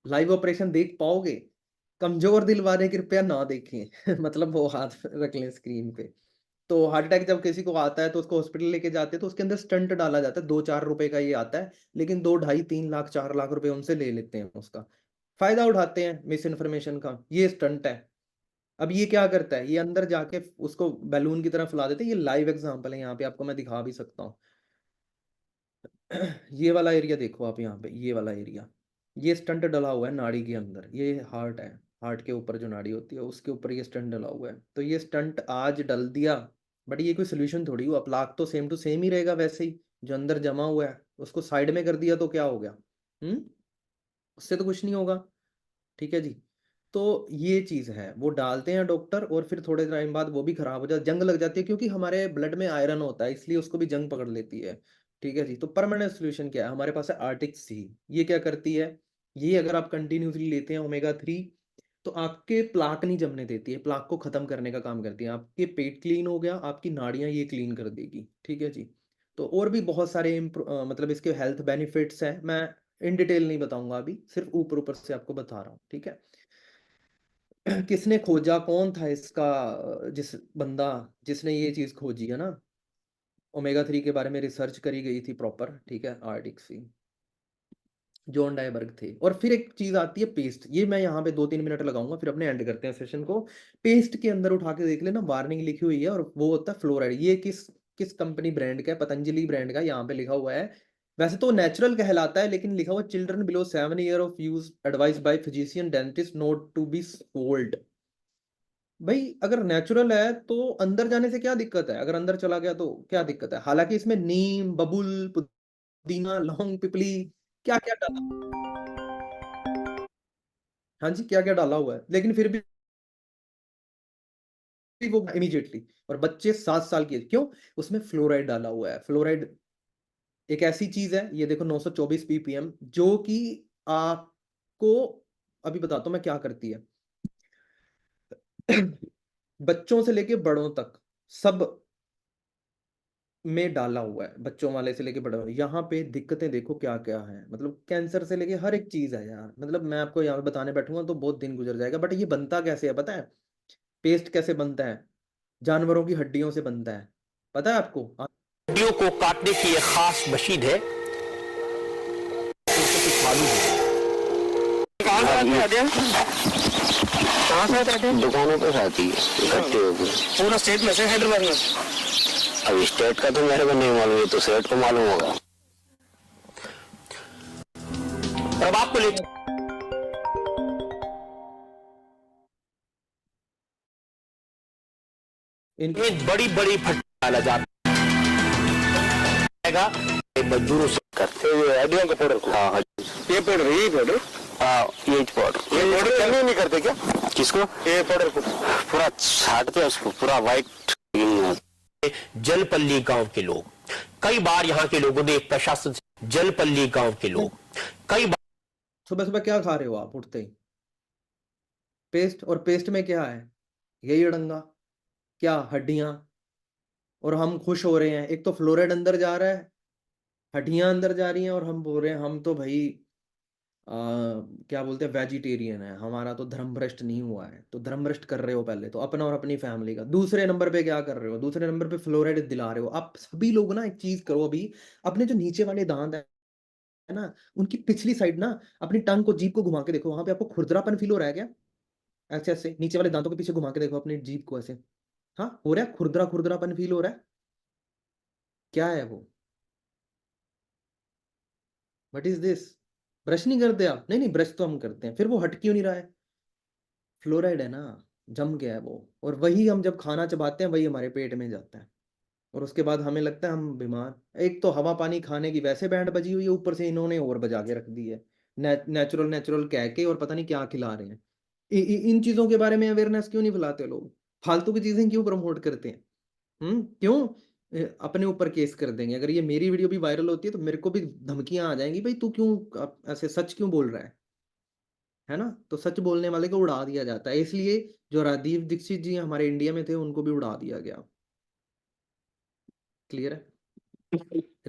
लाइव ऑपरेशन देख पाओगे? कमजोर दिल वाले कृपया ना देखें मतलब वो हाथ रख लें स्क्रीन पे। तो हार्ट अटैक जब किसी को आता है तो उसको हॉस्पिटल लेके जाते हैं, तो उसके अंदर स्टंट डाला जाता है, 2-4 रुपए का ये आता है, लेकिन 2, ढाई, 3 लाख, 4 लाख रुपए उनसे ले लेते हैं। उसका फायदा उठाते हैं मिस इन्फॉर्मेशन का। ये स्टंट है। अब ये क्या करता है, ये अंदर जाके उसको बैलून की तरह फुला देते हैं। ये लाइव एग्जांपल है, यहाँ पे आपको मैं दिखा भी सकता हूँ। ये वाला एरिया देखो आप, यहाँ पे ये वाला एरिया, ये स्टंट डला हुआ है नाड़ी के अंदर। ये हार्ट है, हार्ट के ऊपर जो नाड़ी होती है उसके ऊपर ये स्टंट डला हुआ है। तो ये स्टंट आज डल दिया, बट ये कोई सोल्यूशन थोड़ी हुआ। प्लाक तो सेम टू सेम ही रहेगा वैसे ही, जो अंदर जमा हुआ है उसको साइड में कर दिया तो क्या हो गया? उससे तो कुछ नहीं होगा। ठीक है जी। तो ये चीज है, वो डालते हैं डॉक्टर और फिर थोड़े टाइम बाद वो भी खराब हो जाती, जंग लग जाती है, क्योंकि हमारे ब्लड में आयरन होता है, इसलिए उसको भी जंग पकड़ लेती है। ठीक है जी। तो परमानेंट सोल्यूशन क्या है? हमारे पास है आर्टिक सी। ये क्या करती है? ये अगर आप कंटिन्यूसली लेते हैं ओमेगा 3, तो आपके प्लाक नहीं जमने देती है, प्लाक को खत्म करने का काम करती है। आपके पेट क्लीन हो गया, आपकी नाड़ियां ये क्लीन कर देगी। ठीक है जी। तो और भी बहुत सारे मतलब इसके हेल्थ बेनिफिट्स हैं, मैं इन डिटेल नहीं बताऊंगा अभी, सिर्फ ऊपर ऊपर से आपको बता रहा हूँ। ठीक है। किसने खोजा, कौन था इसका जिस बंदा जिसने ये चीज खोजी है ना, ओमेगा 3 के बारे में रिसर्च करी गई थी प्रॉपर। ठीक है, आर्टिक सी, जॉन डायबर्ग थे। और फिर एक चीज आती है पेस्ट, ये मैं यहाँ पे 2-3 मिनट लगाऊंगा, फिर अपने एंड करते हैं सेशन को। पेस्ट के अंदर उठा के देख लेना, वार्निंग लिखी हुई है, और वो होता है फ्लोराइड। ये किस किस कंपनी ब्रांड का है? पतंजलि ब्रांड का, यहाँ पे लिखा हुआ है। वैसे तो नेचुरल कहलाता है, लेकिन लिखा हुआ children below 7 year of use advice by physician dentist not to be sold. भाई, अगर नेचुरल है तो अंदर जाने से क्या दिक्कत है? अगर अंदर चला गया तो क्या दिक्कत है? हालांकि इसमें नीम, बबुल, पुदीना, लौंग, पिपली, क्या क्या डाला, हाँ जी, क्या क्या डाला हुआ है, लेकिन फिर भी वो इमीडिएटली। और बच्चे 7 साल के, क्यों? उसमें फ्लोराइड डाला हुआ है। फ्लोराइड एक ऐसी चीज है, ये देखो 924 ppm, जो कि आपको अभी बताता हूं मैं क्या करती है। बच्चों से लेके बड़ों तक सब में डाला हुआ है, बच्चों वाले से लेके बड़ों। यहाँ पे दिक्कतें देखो क्या क्या है, मतलब कैंसर से लेके हर एक चीज है यार। मतलब मैं आपको यहाँ पे बताने बैठूंगा तो बहुत दिन गुजर जाएगा। बट ये बनता कैसे है पता है? पेस्ट कैसे बनता है? जानवरों की हड्डियों से बनता है, पता है आपको? हड्डियों को काटने की एक खास मशीन है, उनको कुछ मालूम है। कहाँ से आती है हड्डियाँ? कहाँ से आती है? दुकानों पे से आती है, इकट्ठे होकर। पूरा स्टेट में से हैदराबाद में? अब स्टेट का तो मेरे को नहीं मालूम है, तो स्टेट को मालूम होगा। अब आपको लेकर इनकी बड़ी बड़ी फट डाला जाता है, मजदूरों से करते हुए हड्डियों के पाउडर को। हाँ, ये पाउडर, यही पाउडर, हाँ यही पाउडर। ये पाउडर करने नहीं करते क्या? किसको? ये पाउडर को पूरा छाटते हैं, उसको पूरा व्हाइट। जलपल्ली गांव के लोग, कई बार यहाँ के लोगों ने प्रशासन से, जलपल्ली गांव के लोग कई बार। सुबह सुबह क्या खा रहे हो आप उठते ही? पेस्ट, और पेस्ट में क्या है, यही अड़ंगा, क्या, हड्डियां, और हम खुश हो रहे हैं। एक तो फ्लोराइड अंदर जा रहा है, हड्डियां अंदर जा रही हैं, और हम बोल रहे हैं हम तो भाई क्या बोलते हैं, वेजिटेरियन है, हमारा तो धर्म भ्रष्ट नहीं हुआ है। तो धर्म भ्रष्ट कर रहे हो पहले तो अपना और अपनी फैमिली का। दूसरे नंबर पे क्या कर रहे हो, दूसरे नंबर पे फ्लोराइड दिला रहे हो। आप सभी लोग ना एक चीज करो अभी, अपने जो नीचे वाले दांत है ना, उनकी पिछली साइड ना अपनी टंग को, जीभ को घुमा के देखो, वहां पे आपको खुरदरापन फील हो रहा है क्या? ऐसे ऐसे नीचे वाले दांतों के पीछे घुमा के देखो अपनी जीभ को, ऐसे, हाँ हो रहा है, खुरदरा खुरदरापन फील हो रहा है? क्या है वो? What is this? ब्रश नहीं करते आप? नहीं नहीं, ब्रश तो हम करते हैं, फिर वो हट क्यों नहीं रहा है? फ्लोराइड है ना, जम गया है वो, और वही हम जब खाना चबाते हैं वही हमारे पेट में जाता है, और उसके बाद हमें लगता है हम बीमार। एक तो हवा पानी खाने की वैसे बैंड बजी हुई है, ऊपर से इन्होंने और बजा के रख दी है, नेचुरल नेचुरल कह के, और पता नहीं क्या खिला रहे हैं। इन चीजों के बारे में अवेयरनेस क्यों नहीं फैलाते लोग? फालतू की चीजें क्यों प्रमोट करते हैं? क्यों? अपने ऊपर केस कर देंगे। अगर ये मेरी वीडियो भी वायरल होती है तो मेरे को भी धमकियां आ जाएंगी, भाई तू क्यों ऐसे सच क्यों बोल रहा है ना? तो सच बोलने वाले को उड़ा दिया जाता है, इसलिए जो राजीव दीक्षित जी हमारे इंडिया में थे उनको भी उड़ा दिया गया। क्लियर है?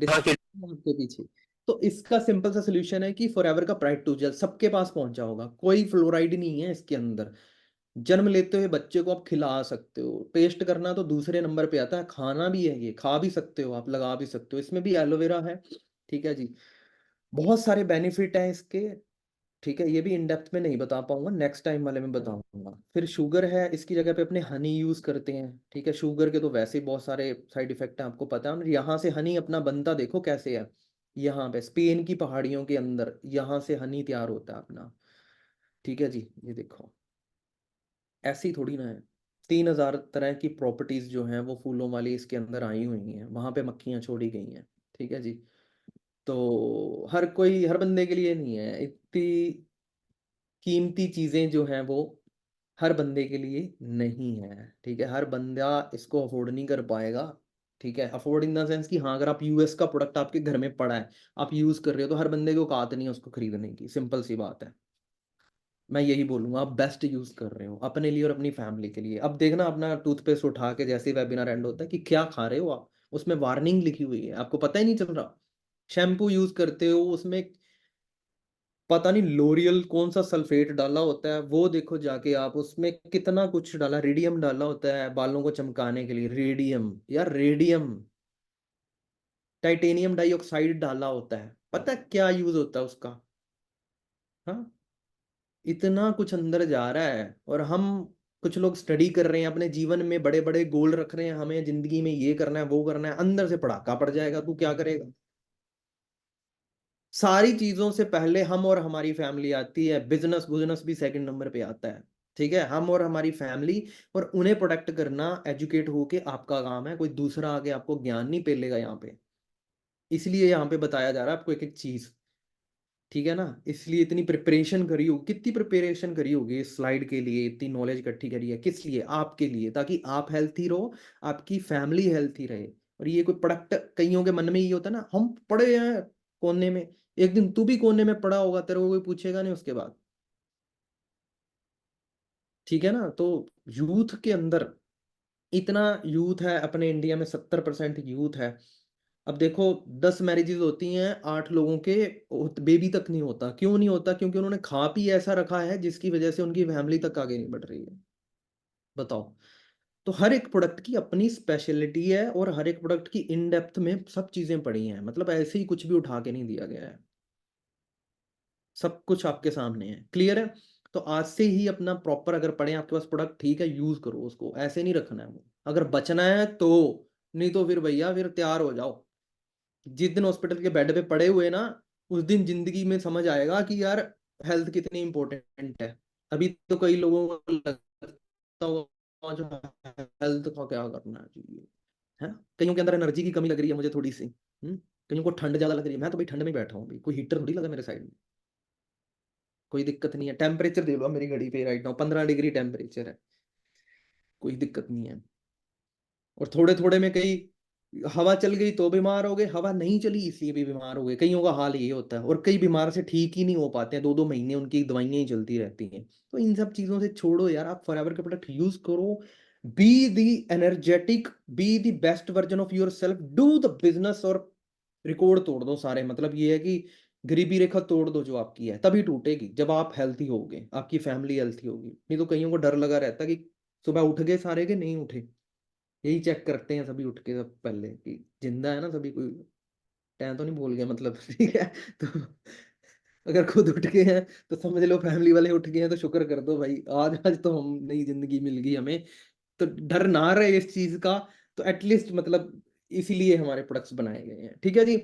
आपके पीछे। तो इसका सिंपल सा सोल्यूशन है कि फॉरएवर का प्राइड टू जेल सबके पास पहुंचा होगा, कोई फ्लोराइड नहीं है इसके अंदर। जन्म लेते हुए बच्चे को आप खिला सकते हो, पेस्ट करना तो दूसरे नंबर पे आता है, खाना भी है, ये खा भी सकते हो आप, लगा भी सकते हो। इसमें भी एलोवेरा है, ठीक है जी, बहुत सारे बेनिफिट हैं इसके, ठीक है। ये भी इन डेप्थ में नहीं बता पाऊंगा, नेक्स्ट टाइम वाले में बताऊंगा। फिर शुगर है, इसकी जगह पे अपने हनी यूज करते हैं, ठीक है। शुगर के तो वैसे ही बहुत सारे साइड इफेक्ट हैं, आपको पता है। और यहाँ से हनी अपना बनता देखो कैसे है, यहाँ पे स्पेन की पहाड़ियों के अंदर यहाँ से हनी तैयार होता है अपना, ठीक है जी। ये देखो, ऐसी थोड़ी ना है। 3,000 तरह की प्रॉपर्टीज जो हैं वो फूलों वाली इसके अंदर आई हुई हैं, वहां पे मक्खियां छोड़ी गई हैं, ठीक है जी। तो हर कोई, हर बंदे के लिए नहीं है इतनी कीमती चीजें जो हैं वो, हर बंदे के लिए नहीं है, ठीक है। हर बंदा इसको अफोर्ड नहीं कर पाएगा, ठीक है। अफोर्ड इन द सेंस कि हाँ, अगर आप यूएस का प्रोडक्ट आपके घर में पड़ा है, आप यूज कर रहे हो, तो हर बंदे की औकात नहीं है उसको खरीदने की, सिंपल सी बात है। मैं यही बोलूंगा, आप बेस्ट यूज कर रहे हो अपने लिए और अपनी फैमिली के लिए। अब देखना अपना टूथपेस्ट उठा के, जैसे वेबिनार एंड होता है, कि क्या खा रहे हो आप, उसमें वार्निंग लिखी हुई है, आपको पता ही नहीं चल रहा। शैम्पू यूज करते हो, उसमें पता नहीं लोरियल कौन सा सल्फेट डाला होता है, वो देखो जाके आप, उसमें कितना कुछ डाला, रेडियम डाला होता है बालों को चमकाने के लिए, रेडियम यार, रेडियम, टाइटेनियम डाइऑक्साइड डाला होता है, पता है क्या यूज होता है उसका? हाँ, इतना कुछ अंदर जा रहा है, और हम कुछ लोग स्टडी कर रहे हैं अपने जीवन में, बड़े बड़े गोल रख रहे हैं, हमें जिंदगी में ये करना है वो करना है, अंदर से पड़ाका पड़ जाएगा, तू क्या करेगा? सारी चीजों से पहले हम और हमारी फैमिली आती है, बिजनेस बिजनेस भी सेकंड नंबर पे आता है, ठीक है। हम और हमारी फैमिली, और उन्हें प्रोटेक्ट करना, एजुकेट होके आपका काम है, कोई दूसरा आगे आपको ज्ञान नहीं पेलेगा यहाँ पे। इसलिए यहाँ पे बताया जा रहा है आपको एक एक चीज, ठीक है ना। इसलिए इतनी प्रिपरेशन करी होगी, कितनी प्रिपरेशन करी होगी इस स्लाइड के लिए, इतनी नॉलेज इकट्ठी करी है, किस लिए? आपके लिए, ताकि आप हेल्थी रहो, आपकी फैमिली हेल्थी रहे। और ये कोई प्रोडक्ट, कईयों के मन में ये होता है ना, हम पड़े हैं कोने में, एक दिन तू भी कोने में पड़ा होगा, तेरे को कोई पूछेगा नहीं उसके बाद, ठीक है ना। तो यूथ के अंदर इतना यूथ है अपने इंडिया में, 70% यूथ है। अब देखो, 10 मैरिजेस होती हैं, 8 लोगों के बेबी तक नहीं होता। क्यों नहीं होता? क्योंकि उन्होंने खा पी ऐसा रखा है जिसकी वजह से उनकी फैमिली तक आगे नहीं बढ़ रही है। बताओ। तो हर एक प्रोडक्ट की अपनी स्पेशलिटी है, और हर एक प्रोडक्ट की इन डेप्थ में सब चीजें पड़ी हैं, मतलब ऐसे ही कुछ भी उठा के नहीं दिया गया है, सब कुछ आपके सामने है। क्लियर है? तो आज से ही अपना प्रॉपर, अगर पढ़े आपके पास प्रोडक्ट, ठीक है, यूज करो उसको, ऐसे नहीं रखना है वो, अगर बचना है तो। नहीं तो फिर भैया, फिर तैयार हो जाओ, जिस दिन हॉस्पिटल के बेड पे पड़े हुए ना, उस दिन जिंदगी में समझ आएगा कि यार हेल्थ कितनी इंपॉर्टेंट है। अभी तो कई लोगों को लगता होगा जो हेल्थ का क्या करना चाहिए, है ना। कईयों के अंदर एनर्जी की कमी लग रही है मुझे थोड़ी सी, कईयों को ठंड ज्यादा लग रही है। मैं तो भाई ठंड में बैठा हूँ, कोई हीटर थोड़ी लगा मेरे साइड में, कोई दिक्कत नहीं है। टेम्परेचर दे लो मेरी घड़ी पे, राइट नाउ 15 डिग्री टेम्परेचर है, कोई दिक्कत नहीं है। और थोड़े थोड़े में कई हवा चल गई तो बीमार हो गए, हवा नहीं चली इसलिए भी बीमार हो गए, कईयों का हाल ये होता है। और कई बीमार से ठीक ही नहीं हो पाते हैं, 2-2 महीने उनकी दवाइयां ही चलती रहती हैं। तो इन सब चीजों से छोड़ो यार, आप फॉरएवर के प्रोडक्ट यूज करो। Be the energetic, be the best version of your self, do the business. और रिकॉर्ड तोड़ दो सारे, मतलब ये है कि गरीबी रेखा तोड़ दो जो आपकी है, तभी टूटेगी जब आप हेल्थी होगे, आपकी फैमिली हेल्थी होगी। नहीं तो कईयों को डर लगा रहता है कि सुबह उठ गए सारे के नहीं उठे, यही चेक करते हैं सभी उठ के सब पहले कि जिंदा है ना सभी, कोई टैं तो नहीं बोल गया मतलब। ठीक है, तो अगर खुद उठ गए हैं तो समझ लो फैमिली वाले उठ गए हैं, तो शुक्र कर दो भाई, आज आज तो हम नई जिंदगी मिल गई हमें। तो डर ना रहे इस चीज का, तो एटलीस्ट मतलब इसीलिए हमारे प्रोडक्ट्स बनाए गए हैं। ठीक है जी।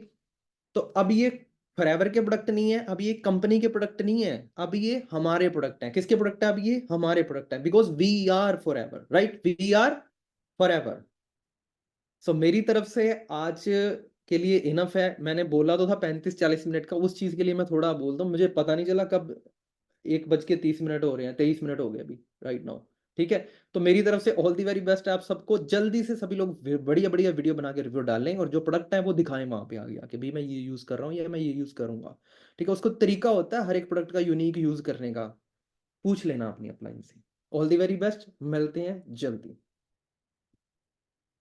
तो अब ये फॉरएवर के प्रोडक्ट नहीं है, अब ये कंपनी के प्रोडक्ट नहीं है, अब ये हमारे प्रोडक्ट हैं। किसके प्रोडक्ट है? अब ये हमारे प्रोडक्ट है, because we are forever, right? We are forever. So मेरी तरफ से आज के लिए इनफ है। मैंने बोला तो था 35-40 मिनट का, उस चीज के लिए मैं थोड़ा बोल दूं, मुझे पता नहीं चला कब 1:30 हो रहे हैं, 23 मिनट हो गए अभी राइट नाउ। ठीक है, तो मेरी तरफ से ऑल दी वेरी बेस्ट है आप सबको। जल्दी से सभी लोग बढ़िया बढ़िया वीडियो बना के रिव्यू डालें, और जो प्रोडक्ट है वो दिखाएं वहां पे आगे आके, भाई मैं ये यूज कर रहा हूँ या मैं ये यूज करूंगा। ठीक है, उसको तरीका होता है हर एक प्रोडक्ट का यूनिक यूज करने का, पूछ लेना अपनी अपलाइन से। ऑल दी वेरी बेस्ट, मिलते हैं जल्दी।